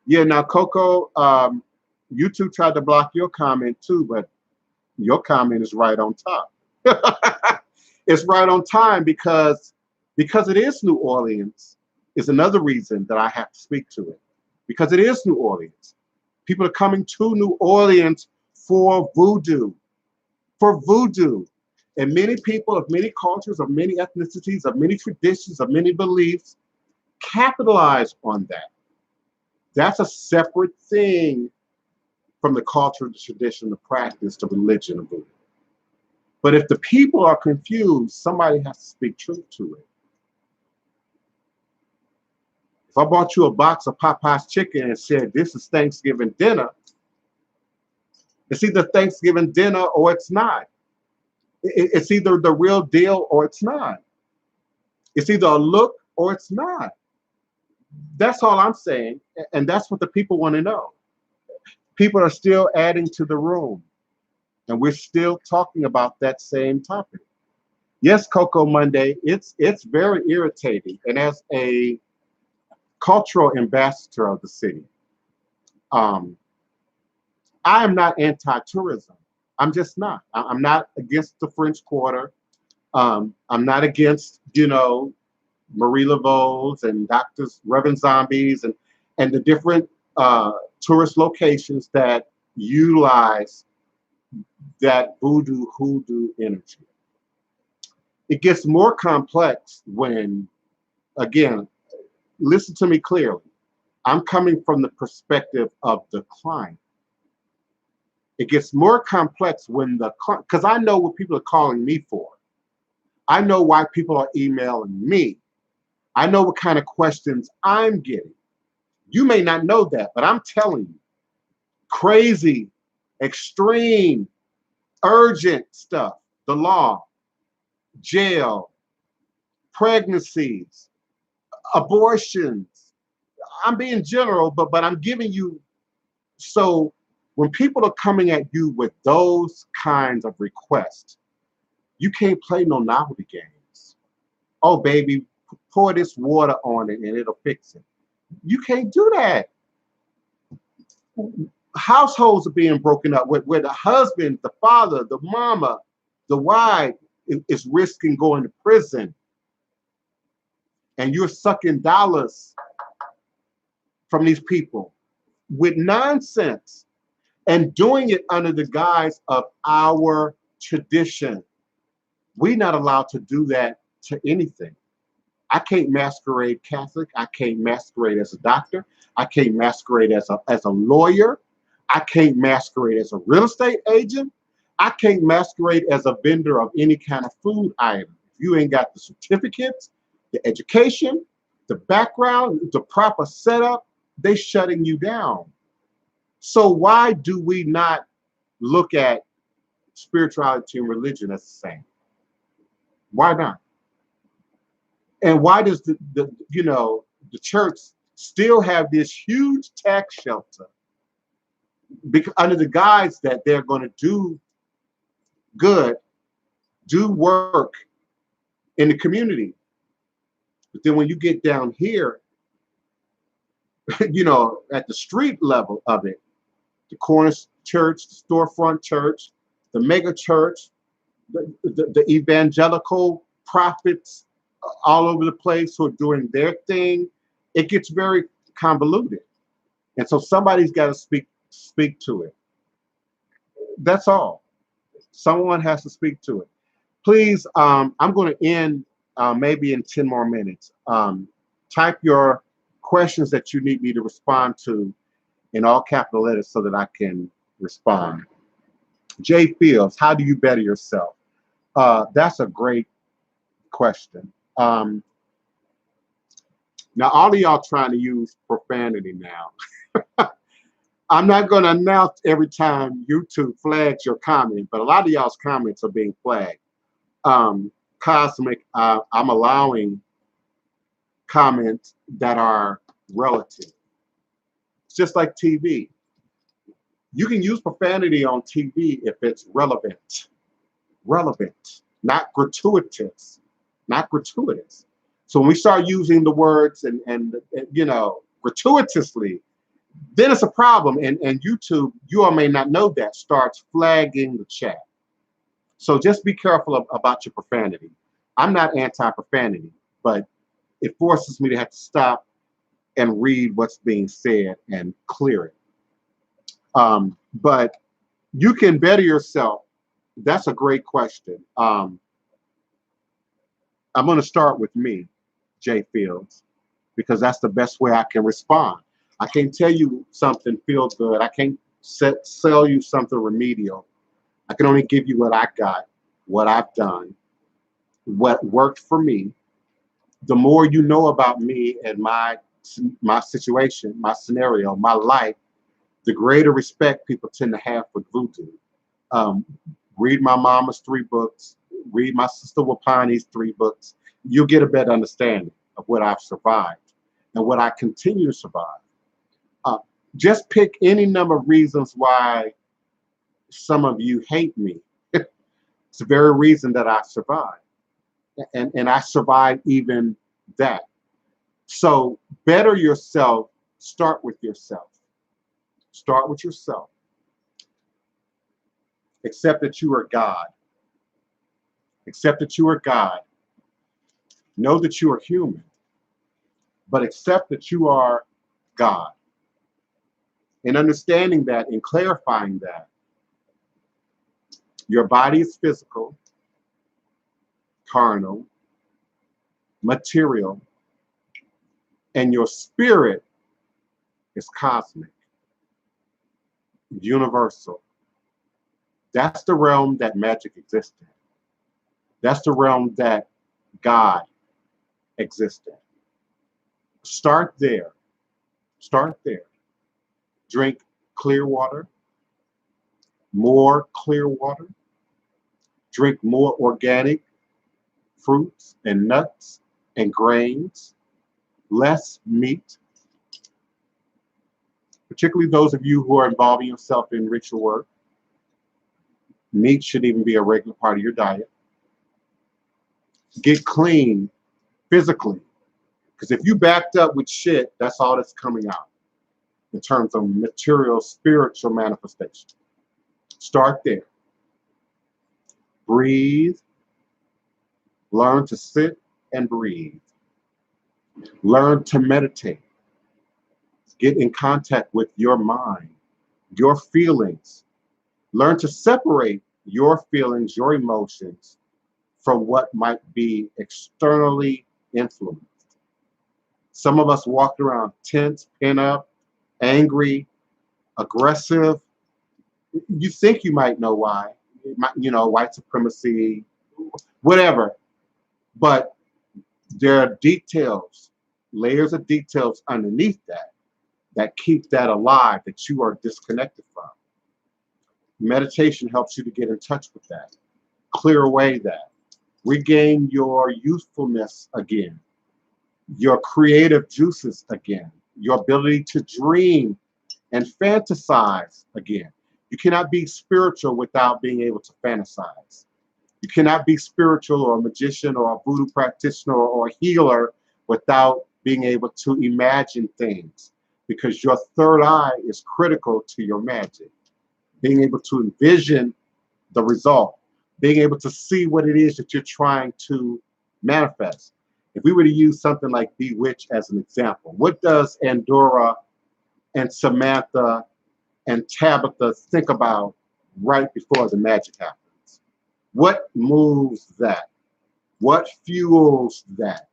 Speaker 1: Yeah, now Coco, YouTube tried to block your comment too, but your comment is right on top. It's right on time because it is New Orleans is another reason that I have to speak to it. Because it is New Orleans. People are coming to New Orleans for voodoo. For voodoo. And many people of many cultures, of many ethnicities, of many traditions, of many beliefs capitalize on that. That's a separate thing from the culture, the tradition, the practice, the religion of voodoo. But if the people are confused, somebody has to speak truth to it. If I bought you a box of Popeye's chicken and said, this is Thanksgiving dinner, it's either Thanksgiving dinner or it's not. It's either the real deal or it's not. It's either a look or it's not. That's all I'm saying. And that's what the people want to know. People are still adding to the room. And we're still talking about that same topic. Yes, Coco Monday, it's very irritating. And as a cultural ambassador of the city, I am not anti-tourism. I'm just not. I'm not against the French Quarter. I'm not against, Marie Laveau's and Doctors, Reverend Zombies, and the different tourist locations that utilize that voodoo, hoodoo energy. It gets more complex when, again, listen to me clearly. I'm coming from the perspective of the client. It gets more complex when because I know what people are calling me for. I know why people are emailing me. I know what kind of questions I'm getting. You may not know that, but I'm telling you, crazy, extreme, urgent stuff, the law, jail, pregnancies, abortions. I'm being general, but I'm giving you. So when people are coming at you with those kinds of requests, you can't play no novelty games. Oh, baby, pour this water on it and it'll fix it. You can't do that. Households are being broken up where the husband, the father, the mama, the wife is risking going to prison. And you're sucking dollars from these people with nonsense and doing it under the guise of our tradition. We're not allowed to do that to anything. I can't masquerade Catholic. I can't masquerade as a doctor. I can't masquerade as a lawyer. I can't masquerade as a real estate agent. I can't masquerade as a vendor of any kind of food item. If you ain't got the certificates, the education, the background, the proper setup, they shutting you down. So why do we not look at spirituality and religion as the same? Why not? And why does the church still have this huge tax shelter under the guise that they're going to do good, do work in the community? But then when you get down here, at the street level of it, the corner church, the storefront church, the mega church, the evangelical prophets all over the place who are doing their thing, it gets very convoluted. And so somebody's got to speak to it. That's all. Someone has to speak to it. Please, I'm going to end maybe in 10 more minutes. Type your questions that you need me to respond to in all capital letters so that I can respond. Jay Fields, how do you better yourself? That's a great question. Now, all of y'all trying to use profanity now. I'm not going to announce every time YouTube flags your comment, but a lot of y'all's comments are being flagged. Cosmic, I'm allowing comments that are relative. It's just like TV. You can use profanity on TV if it's relevant, not gratuitous, not gratuitous. So when we start using the words and you know, gratuitously, then it's a problem. And YouTube, you all may not know that, starts flagging the chat. So just be careful about your profanity. I'm not anti-profanity, but it forces me to have to stop and read what's being said and clear it. But you can better yourself. That's a great question. I'm going to start with me, Jay Fields, because that's the best way I can respond. I can't tell you something feels good. I can't sell you something remedial. I can only give you what I got, what I've done, what worked for me. The more you know about me and my situation, my scenario, my life, the greater respect people tend to have for Voodoo. Read my mama's 3 books, read my sister Wapani's 3 books. You'll get a better understanding of what I've survived and what I continue to survive. Just pick any number of reasons why some of you hate me. It's the very reason that I survived. And I survived even that. So better yourself, start with yourself. Start with yourself. Accept that you are God. Accept that you are God. Know that you are human, but accept that you are God. And understanding that and clarifying that your body is physical, carnal, material, and your spirit is cosmic, universal. That's the realm that magic exists in. That's the realm that God exists in. Start there. Start there. Drink clear water, more clear water. Drink more organic fruits and nuts and grains, less meat. Particularly those of you who are involving yourself in ritual work. Meat should even be a regular part of your diet. Get clean physically. Because if you backed up with shit, that's all that's coming out in terms of material, spiritual manifestation. Start there. Breathe. Learn to sit and breathe. Learn to meditate. Get in contact with your mind, your feelings. Learn to separate your feelings, your emotions from what might be externally influenced. Some of us walked around tense, pent up, angry, aggressive. You think you might know why, white supremacy, whatever. But there are details, layers of details underneath that keep that alive, that you are disconnected from. Meditation helps you to get in touch with that, clear away that, regain your youthfulness again, your creative juices again, your ability to dream and fantasize again. You cannot be spiritual without being able to fantasize. You cannot be spiritual or a magician or a voodoo practitioner or a healer without being able to imagine things, because your third eye is critical to your magic. Being able to envision the result. being able to see what it is that you're trying to manifest. If we were to use something like Bewitch as an example, what does Andorra and Samantha and Tabitha think about right before the magic happens? What moves that? What fuels that?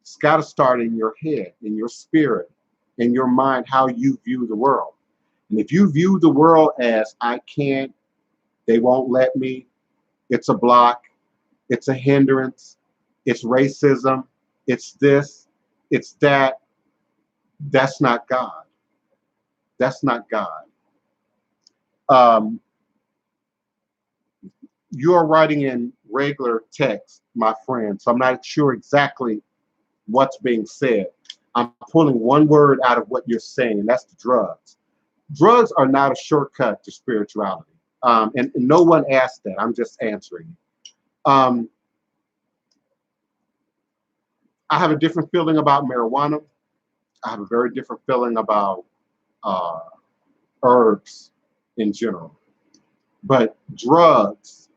Speaker 1: It's got to start in your head, in your spirit, in your mind, how you view the world. And if you view the world as I can't, they won't let me, it's a block, it's a hindrance, it's racism, it's this, it's that, that's not God. That's not God. You're writing in regular text, my friend, so I'm not sure exactly what's being said. I'm pulling one word out of what you're saying, and that's the drugs. Drugs are not a shortcut to spirituality. And no one asked that. I'm just answering. I have a different feeling about marijuana. I have a very different feeling about herbs in general. But drugs,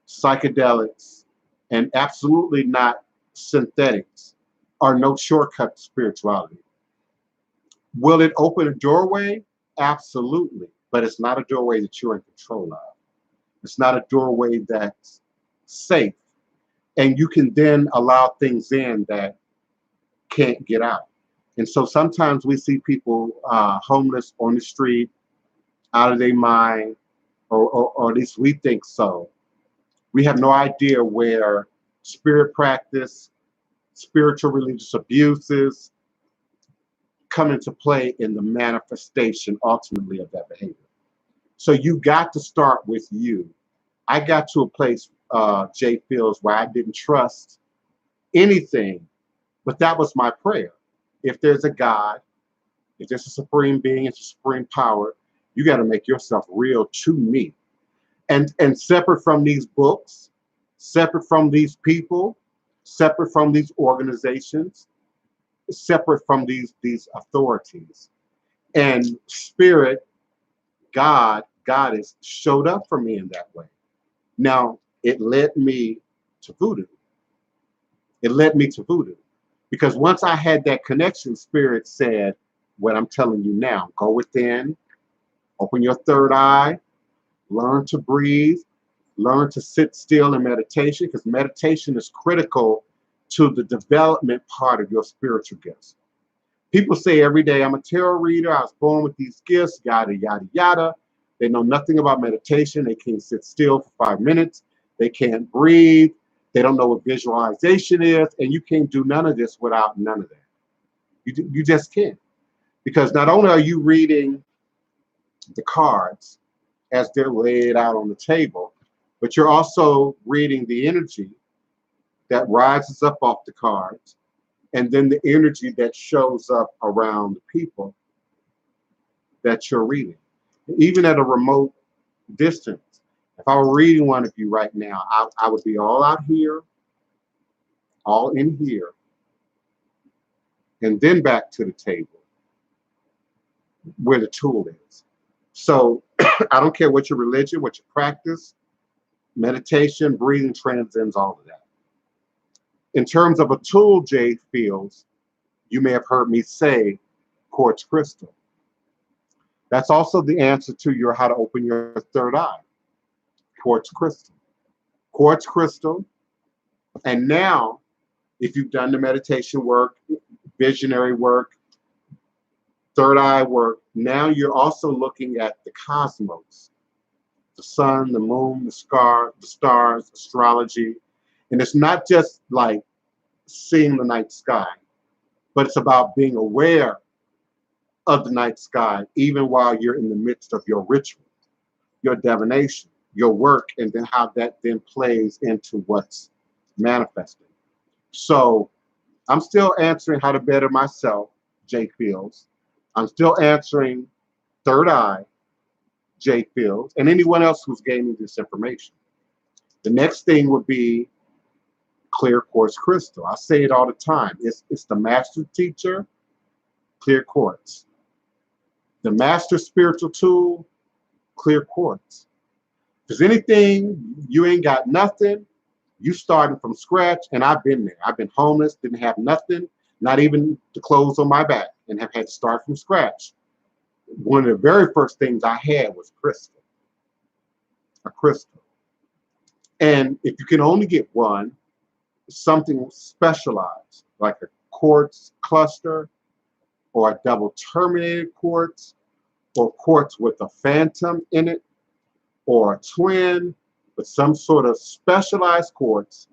Speaker 1: psychedelics, and absolutely not synthetics are no shortcut to spirituality. Will it open a doorway? Absolutely. But it's not a doorway that you're in control of. It's not a doorway that's safe. And you can then allow things in that can't get out. And so sometimes we see people homeless on the street, out of their mind, or at least we think so. We have no idea where spirit practice, spiritual religious abuses come into play in the manifestation ultimately of that behavior. So you got to start with you. I got to a place, Jay Fields, where I didn't trust anything, but that was my prayer. If there's a God, if there's a supreme being, it's a supreme power, you got to make yourself real to me. And separate from these books, separate from these people, separate from these organizations, separate from these authorities. And spirit, God, Goddess showed up for me in that way. Now, it led me to voodoo. It led me to voodoo. Because once I had that connection, spirit said, what I'm telling you now, go within, open your third eye, learn to breathe, learn to sit still in meditation, because meditation is critical to the development part of your spiritual gifts. People say every day, I'm a tarot reader, I was born with these gifts, yada, yada, yada. They know nothing about meditation. They can't sit still for 5 minutes. They can't breathe. They don't know what visualization is. And you can't do none of this without none of that. You just can't. Because not only are you reading the cards as they're laid out on the table, but you're also reading the energy that rises up off the cards, and then the energy that shows up around the people that you're reading. Even at a remote distance, if I were reading one of you right now, I would be all out here, all in here, and then back to the table where the tool is. So I don't care what your religion, what your practice, meditation, breathing transcends all of that. In terms of a tool, Jay Fields, you may have heard me say quartz crystal. That's also the answer to your how to open your third eye. Quartz crystal. Quartz crystal. And now, if you've done the meditation work, visionary work, third eye work, now you're also looking at the cosmos, the sun, the moon, the stars, astrology. And it's not just like seeing the night sky, but it's about being aware of the night sky, even while you're in the midst of your ritual, your divination, your work, and then how that then plays into what's manifesting. So I'm still answering how to better myself, Jay Fields. I'm still answering third eye, Jay Fields, and anyone else who's gaining this information. The next thing would be clear quartz crystal. I say it all the time. It's the master teacher, clear quartz. The master spiritual tool, clear quartz. Because anything, you ain't got nothing, you starting from scratch, and I've been there. I've been homeless, didn't have nothing, not even the clothes on my back, and have had to start from scratch. One of the very first things I had was a crystal. And if you can only get one, something specialized, like a quartz cluster or a double terminated quartz or quartz with a phantom in it or a twin with some sort of specialized quartz,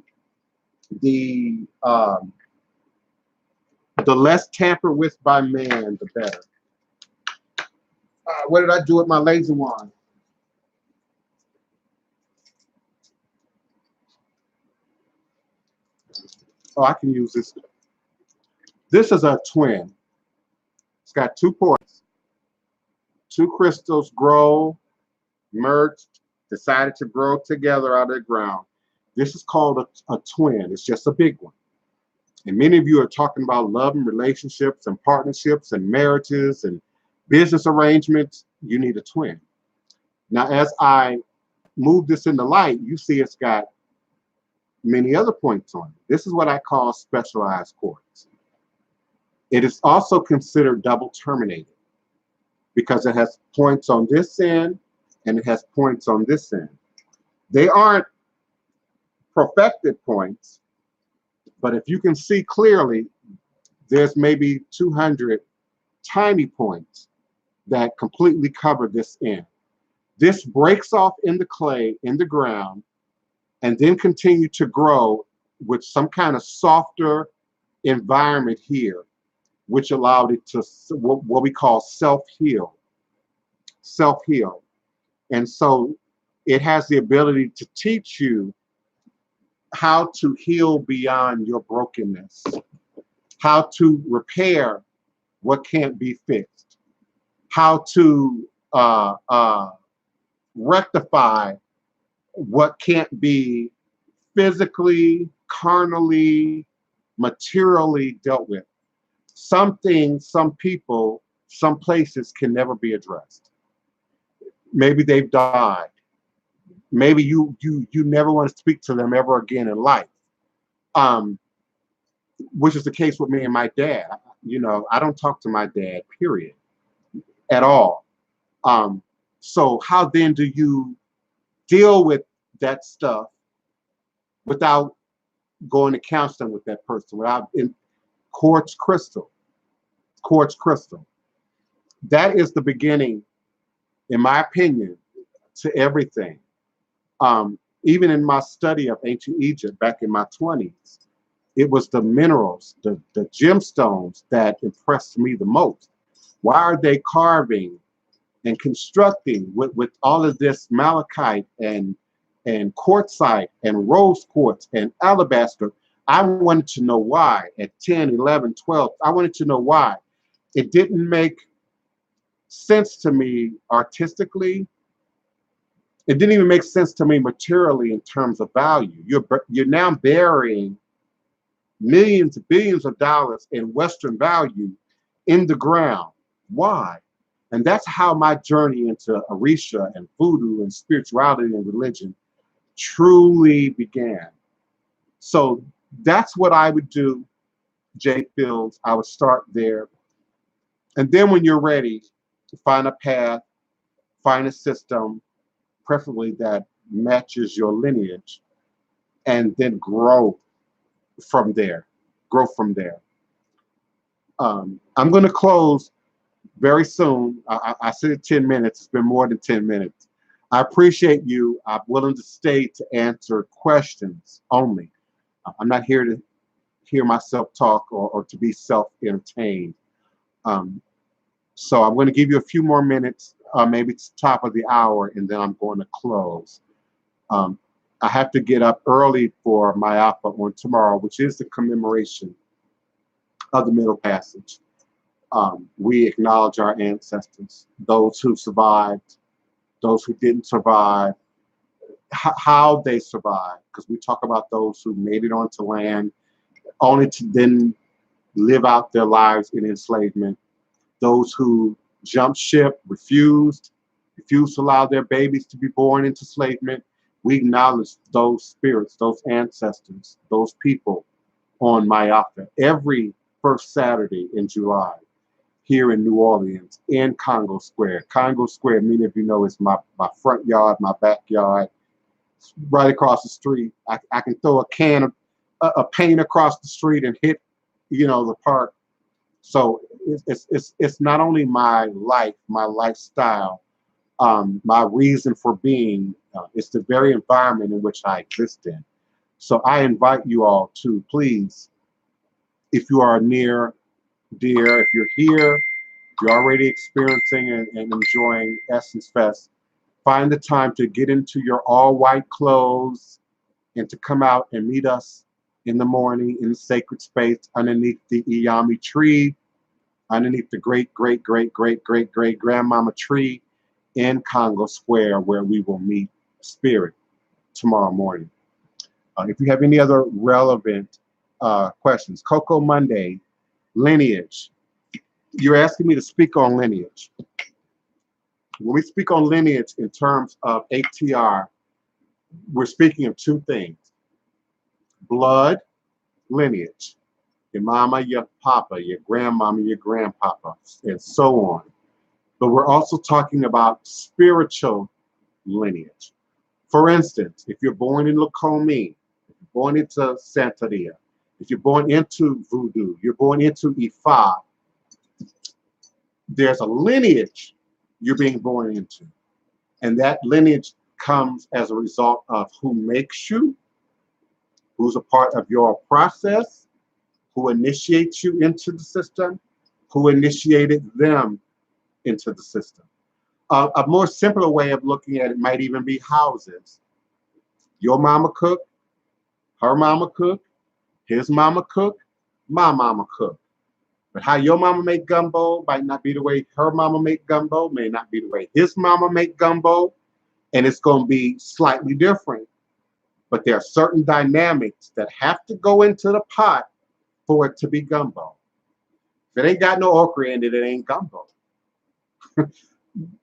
Speaker 1: the less tampered with by man, the better. What did I do with my laser wand? Oh, I can use this. This is a twin. It's got 2 ports. 2 crystals grow, merged, decided to grow together out of the ground. This is called a twin. It's just a big one. And many of you are talking about love and relationships and partnerships and marriages and business arrangements. You need a twin. Now, as I move this into light, you see it's got many other points on it. This is what I call specialized quartz. It is also considered double terminated because it has points on this end and it has points on this end. They aren't perfected points, but if you can see clearly, there's maybe 200 tiny points that completely cover this end. This breaks off in the clay, in the ground, and then continue to grow with some kind of softer environment here, which allowed it to what we call self-heal. Self-heal. And so it has the ability to teach you how to heal beyond your brokenness, how to repair what can't be fixed, how to rectify what can't be physically, carnally, materially dealt with. Some things, some people, some places can never be addressed. Maybe they've died. Maybe you never want to speak to them ever again in life. Which is the case with me and my dad. You know, I don't talk to my dad, period, at all. So how then do you deal with that stuff without going to counseling with that person, without in quartz crystal? Quartz crystal. That is the beginning, in my opinion, to everything. Even in my study of ancient Egypt back in my 20s, it was the minerals, the gemstones that impressed me the most. Why are they carving and constructing with all of this malachite and quartzite and rose quartz and alabaster? I wanted to know why at 10, 11, 12. I wanted to know why. It didn't make sense to me artistically. It didn't even make sense to me materially in terms of value. You're now burying millions, billions of dollars in Western value in the ground. Why? And that's how my journey into Orisha and Voodoo and spirituality and religion truly began. So that's what I would do, J. Fields. I would start there. And then when you're ready to find a path, find a system, preferably that matches your lineage, and then grow from there. Grow from there. I'm going to close very soon. I said 10 minutes. It's been more than 10 minutes. I appreciate you. I'm willing to stay to answer questions only. I'm not here to hear myself talk or to be self-entertained. So I'm going to give you a few more minutes, maybe it's the top of the hour, and then I'm going to close. I have to get up early for my Alpha on tomorrow, which is the commemoration of the Middle Passage. We acknowledge our ancestors, those who survived, those who didn't survive, how they survived, because we talk about those who made it onto land only to then live out their lives in enslavement, those who jumped ship, refused, refuse to allow their babies to be born into enslavement. We acknowledge those spirits, those ancestors, those people on Mayaka every first Saturday in July here in New Orleans in Congo Square. Congo Square, many of you know, is my front yard, my backyard. It's right across the street. I can throw a can of a paint across the street and hit, the park. So it's not only my life, my lifestyle, my reason for being, it's the very environment in which I exist in. So I invite you all to please, if you are near, dear, if you're here, you're already experiencing and enjoying Essence Fest, find the time to get into your all white clothes and to come out and meet us in the morning in the sacred space underneath the Iyami tree, underneath the great grandmama tree in Congo Square, where we will meet spirit tomorrow morning. If you have any other relevant questions, Coco Monday, lineage. You're asking me to speak on lineage. When we speak on lineage in terms of ATR, we're speaking of two things: blood, lineage, your mama, your papa, your grandmama, your grandpapa, and so on. But we're also talking about spiritual lineage. For instance, if you're born in Lukumi, if you're born into Santeria, if you're born into Voodoo, you're born into Ifa, there's a lineage you're being born into. And that lineage comes as a result of who makes you, who's a part of your process, who initiates you into the system, who initiated them into the system. A more simpler way of looking at it might even be houses. Your mama cook, her mama cook, his mama cook, my mama cook. But how your mama make gumbo might not be the way her mama make gumbo, may not be the way his mama make gumbo, and it's going to be slightly different. But there are certain dynamics that have to go into the pot for it to be gumbo. If it ain't got no okra in it, it ain't gumbo.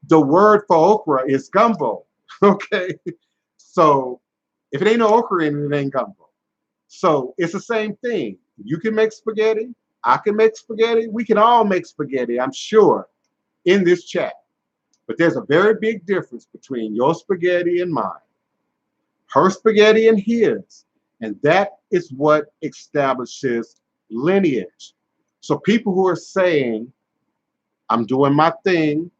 Speaker 1: The word for okra is gumbo, okay? So if it ain't no okra in it, it ain't gumbo. So it's the same thing. You can make spaghetti, I can make spaghetti, we can all make spaghetti, I'm sure, in this chat. But there's a very big difference between your spaghetti and mine, her spaghetti and his. And that is what establishes lineage. So people who are saying, I'm doing my thing,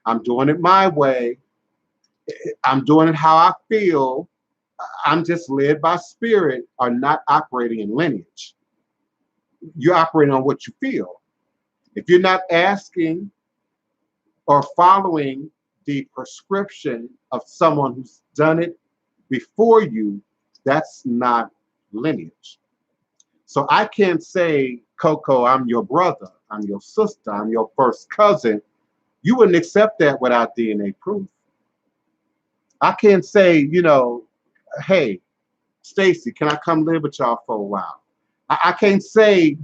Speaker 1: I'm doing it my way, I'm doing it how I feel, I'm just led by spirit, are not operating in lineage. You're operating on what you feel. If you're not asking or following the prescription of someone who's done it before you, that's not lineage. So I can't say, Coco, I'm your brother, I'm your sister, I'm your first cousin. You wouldn't accept that without DNA proof. I can't say, hey, Stacy, can I come live with y'all for a while? I can't say,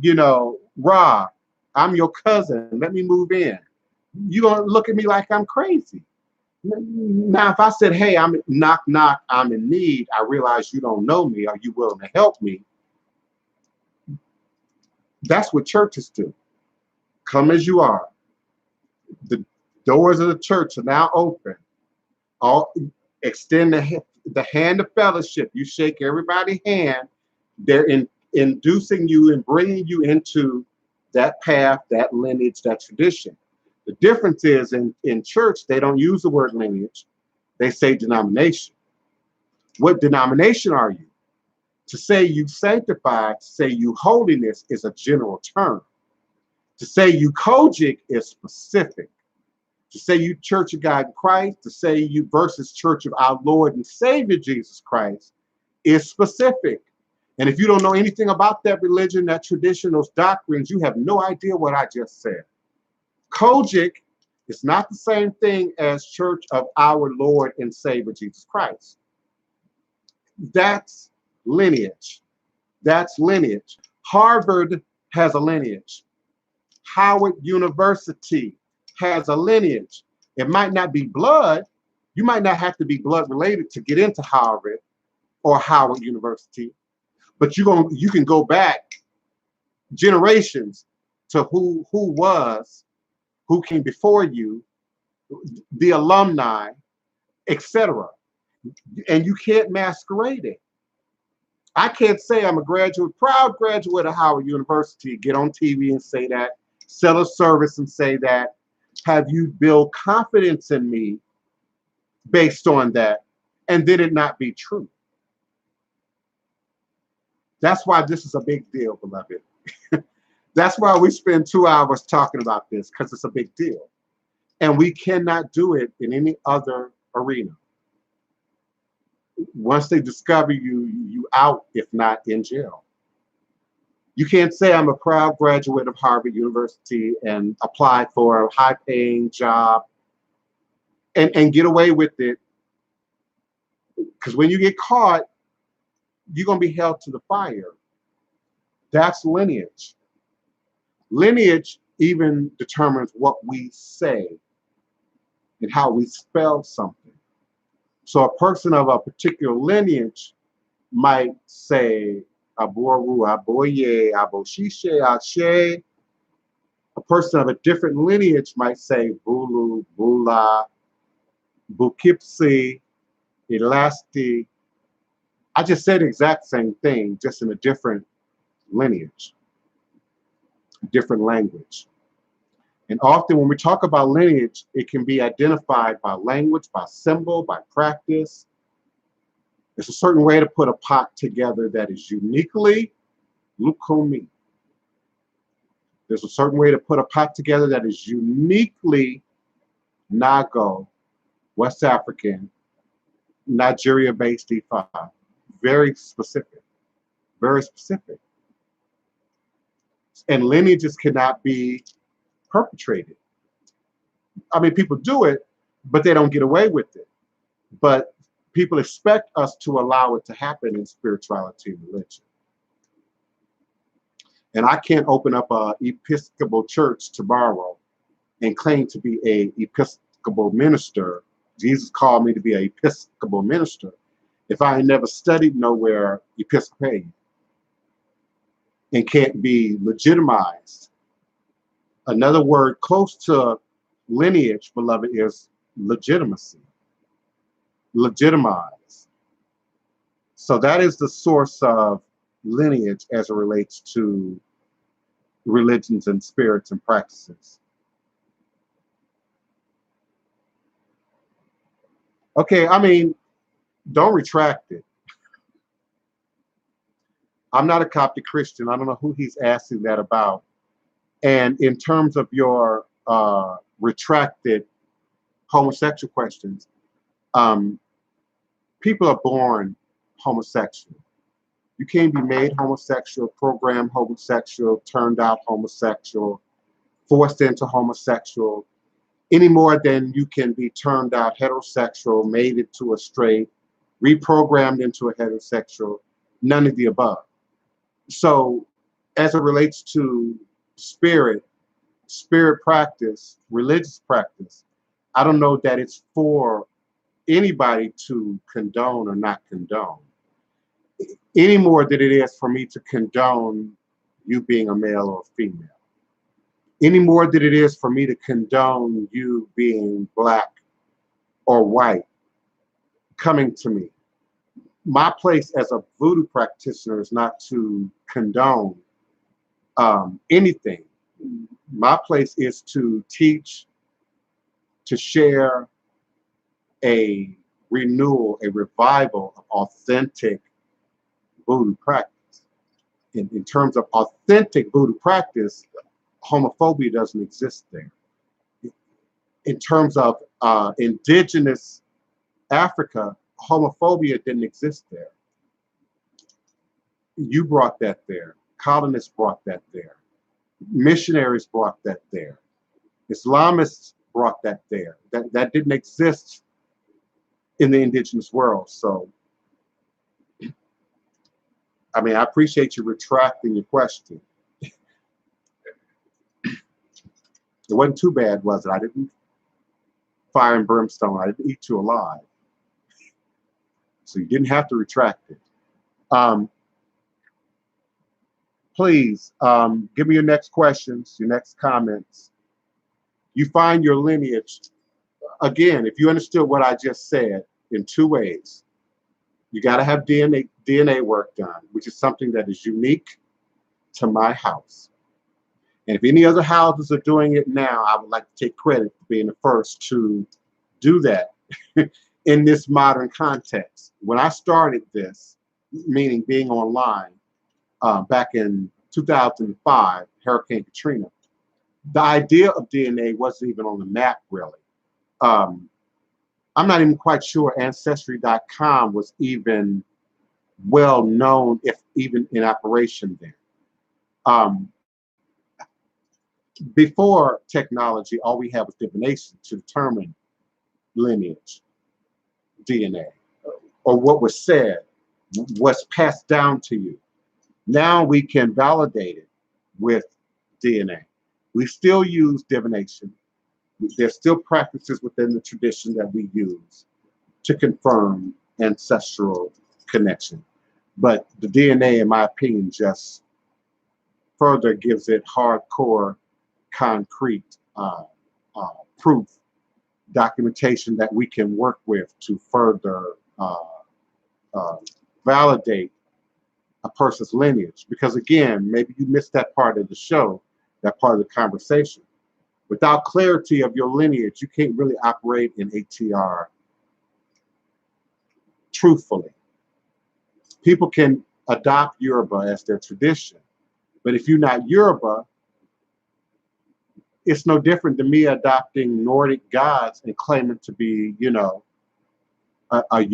Speaker 1: Rob, I'm your cousin, let me move in. You don't look at me like I'm crazy. Now, if I said, hey, I'm knock, I'm in need, I realize you don't know me, are you willing to help me? That's what churches do. Come as you are. The doors of the church are now open. All extend the hand of fellowship. You shake everybody's hand. They're inducing you and bringing you into that path, that lineage, that tradition. The difference is in church, they don't use the word lineage. They say denomination. What denomination are you? To say you sanctified, to say you holiness is a general term. To say you Kojic is specific. To say you Church of God in Christ, to say you versus Church of our Lord and Savior Jesus Christ is specific. And if you don't know anything about that religion, that tradition, those doctrines, you have no idea what I just said. Kojic is not the same thing as Church of our Lord and Savior Jesus Christ. That's lineage. That's lineage. Harvard has a lineage. Howard University has a lineage. It might not be blood. You might not have to be blood related to get into Harvard or Howard University, but you can go back generations to who came before you, the alumni, etc. And you can't masquerade it. I can't say I'm a proud graduate of Howard University, get on TV and say that, sell a service and say that, have you build confidence in me based on that, and then it not be true. That's why this is a big deal, beloved. That's why we spend 2 hours talking about this, because it's a big deal. And we cannot do it in any other arena. Once they discover you out, if not in jail. You can't say I'm a proud graduate of Harvard University and applied for a high-paying job and get away with it. Because when you get caught, you're going to be held to the fire. That's lineage. Lineage even determines what we say and how we spell something. So a person of a particular lineage might say Aboru, Aboye, Aboshishe, Ashe. A person of a different lineage might say Bulu, Bula, Bukipsi, Elasti. I just said the exact same thing, just in a different lineage, different language. And often when we talk about lineage, it can be identified by language, by symbol, by practice. It's a certain way to put a pot together that is uniquely Lukomi. There's a certain way to put a pot together that is uniquely Nago, West African, Nigeria-based Ifa. Very specific, very specific. And lineages cannot be perpetrated. I mean, people do it, but they don't get away with it. But people expect us to allow it to happen in spirituality and religion. And I can't open up an Episcopal church tomorrow and claim to be an Episcopal minister. Jesus called me to be an Episcopal minister if I ain't never studied nowhere Episcopalian and can't be legitimized. Another word close to lineage, beloved, is legitimacy. Legitimize. So that is the source of lineage as it relates to religions and spirits and practices. Okay, I mean, don't retract it. I'm not a Coptic Christian. I don't know who he's asking that about. And in terms of your retracted homosexual questions, people are born homosexual. You can't be made homosexual, programmed homosexual, turned out homosexual, forced into homosexual, any more than you can be turned out heterosexual, made into a straight, reprogrammed into a heterosexual, none of the above. So as it relates to spirit practice, religious practice, I don't know that it's for anybody to condone or not condone, any more than it is for me to condone you being a male or a female, any more than it is for me to condone you being black or white coming to me. My place as a voodoo practitioner is not to condone anything. My place is to teach, to share a renewal, a revival of authentic voodoo practice. In terms of authentic voodoo practice, homophobia doesn't exist there. In terms of indigenous Africa, homophobia didn't exist there. You brought that there. Colonists brought that there. Missionaries brought that there. Islamists brought that there. That didn't exist in the indigenous world. So, I mean, I appreciate you retracting your question. It wasn't too bad, was it? I didn't fire and brimstone. I didn't eat you alive. So you didn't have to retract it. Please give me your next questions, your next comments. You find your lineage. Again, if you understood what I just said in two ways, you got to have DNA work done, which is something that is unique to my house. And if any other houses are doing it now, I would like to take credit for being the first to do that in this modern context. When I started this, meaning being online, back in 2005, Hurricane Katrina, the idea of DNA wasn't even on the map, really. I'm not even quite sure Ancestry.com was even well known, if even in operation then. Before technology, all we had was divination to determine lineage, DNA, or what was said, what's passed down to you. Now we can validate it with DNA. We still use divination. There's still practices within the tradition that we use to confirm ancestral connection. But the DNA, in my opinion, just further gives it hardcore, concrete proof, documentation that we can work with to further validate a person's lineage. Because again, maybe you missed that part of the show, that part of the conversation. Without clarity of your lineage, you can't really operate in ATR truthfully. People can adopt Yoruba as their tradition, but if you're not Yoruba, it's no different than me adopting Nordic gods and claiming to be, you know, a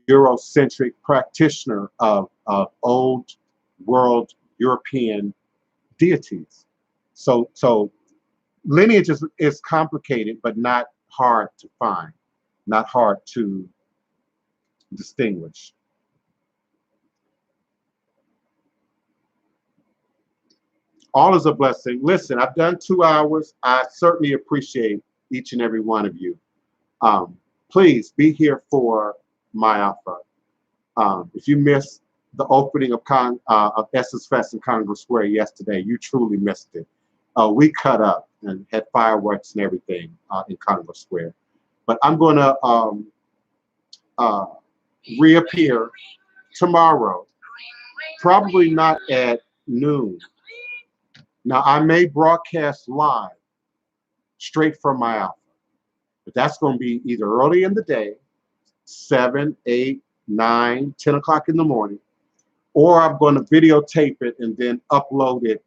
Speaker 1: Eurocentric practitioner of old world European deities. So lineage is complicated, but not hard to find, not hard to distinguish. All is a blessing. Listen, I've done 2 hours. I certainly appreciate each and every one of you. Please be here for my offer. If you missed the opening of Essence Fest in Congress Square yesterday, you truly missed it. We cut up and had fireworks and everything in Congress Square. But I'm going to reappear tomorrow, probably not at noon. Now, I may broadcast live straight from my office, but that's going to be either early in the day, 7, 8, 9, 10 o'clock in the morning, or I'm going to videotape it and then upload it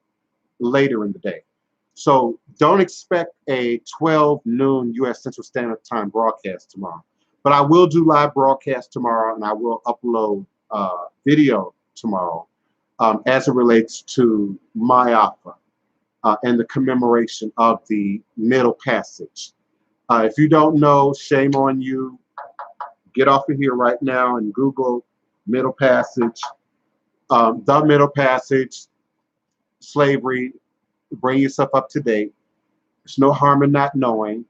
Speaker 1: later in the day. So don't expect a 12 noon U.S. Central Standard Time broadcast tomorrow. But I will do live broadcast tomorrow, and I will upload video tomorrow as it relates to my offer and the commemoration of the Middle Passage. If you don't know, shame on you. Get off of here right now and Google Middle Passage, the Middle Passage, slavery. Bring yourself up to date. There's no harm in not knowing.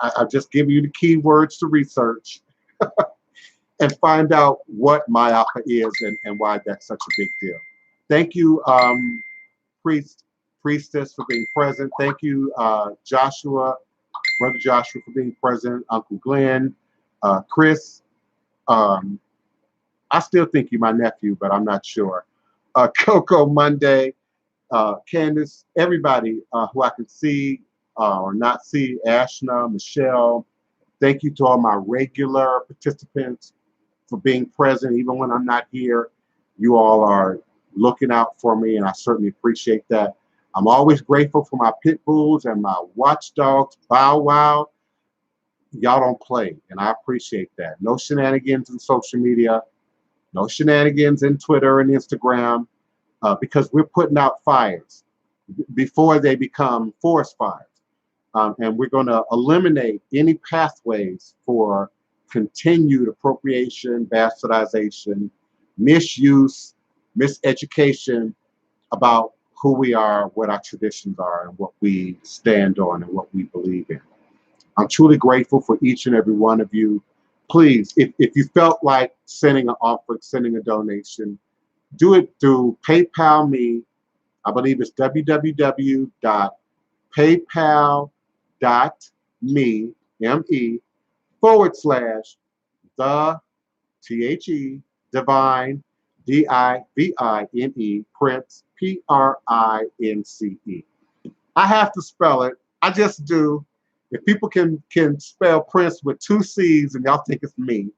Speaker 1: I'll just give you the keywords to research and find out what Mayaka is and why that's such a big deal. Thank you, Priestess, for being present. Thank you, Joshua, Brother Joshua, for being present. Uncle Glenn, Chris. I still think you're my nephew, but I'm not sure. Coco Monday, Candace, everybody who I can see or not see, Ashna, Michelle. Thank you to all my regular participants for being present, even when I'm not here. You all are looking out for me, and I certainly appreciate that. I'm always grateful for my pit bulls and my watchdogs, Bow Wow. Y'all don't play, and I appreciate that. No shenanigans in social media, no shenanigans in Twitter and Instagram, because we're putting out fires before they become forest fires. And we're going to eliminate any pathways for continued appropriation, bastardization, misuse, miseducation about who we are, what our traditions are, and what we stand on and what we believe in. I'm truly grateful for each and every one of you. Please, if you felt like sending an offer, sending a donation, do it through PayPal me. I believe it's www.paypal.me, M-E, / the THE, Divine, DIVINE, Prince, PRINCE. I have to spell it. I just do. If people can spell Prince with 2 C's and y'all think it's me,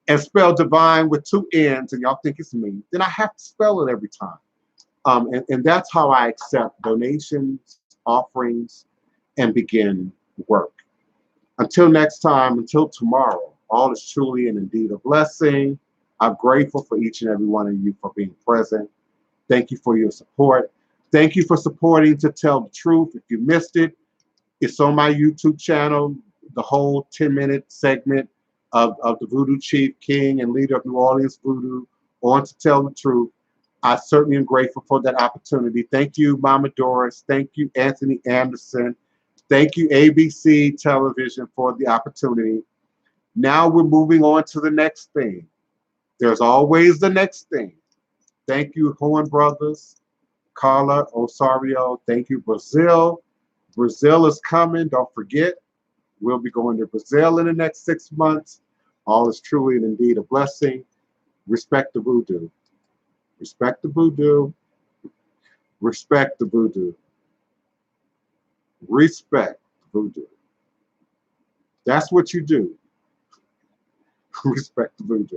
Speaker 1: and spell Divine with 2 N's and y'all think it's me, then I have to spell it every time. And that's how I accept donations, offerings, and begin work. Until next time, until tomorrow, all is truly and indeed a blessing. I'm grateful for each and every one of you for being present. Thank you for your support. Thank you for supporting To Tell the Truth. If you missed it, it's on my YouTube channel, the whole 10-minute segment of the Voodoo Chief, King, and leader of New Orleans Voodoo on To Tell the Truth. I certainly am grateful for that opportunity. Thank you, Mama Doris. Thank you, Anthony Anderson. Thank you, ABC Television, for the opportunity. Now we're moving on to the next thing. There's always the next thing. Thank you, Horn Brothers, Carla Osario. Thank you, Brazil. Brazil is coming. Don't forget, we'll be going to Brazil in the next 6 months. All is truly and indeed a blessing. Respect the voodoo. Respect the voodoo. Respect the voodoo. Respect the voodoo. That's what you do. Respect the voodoo.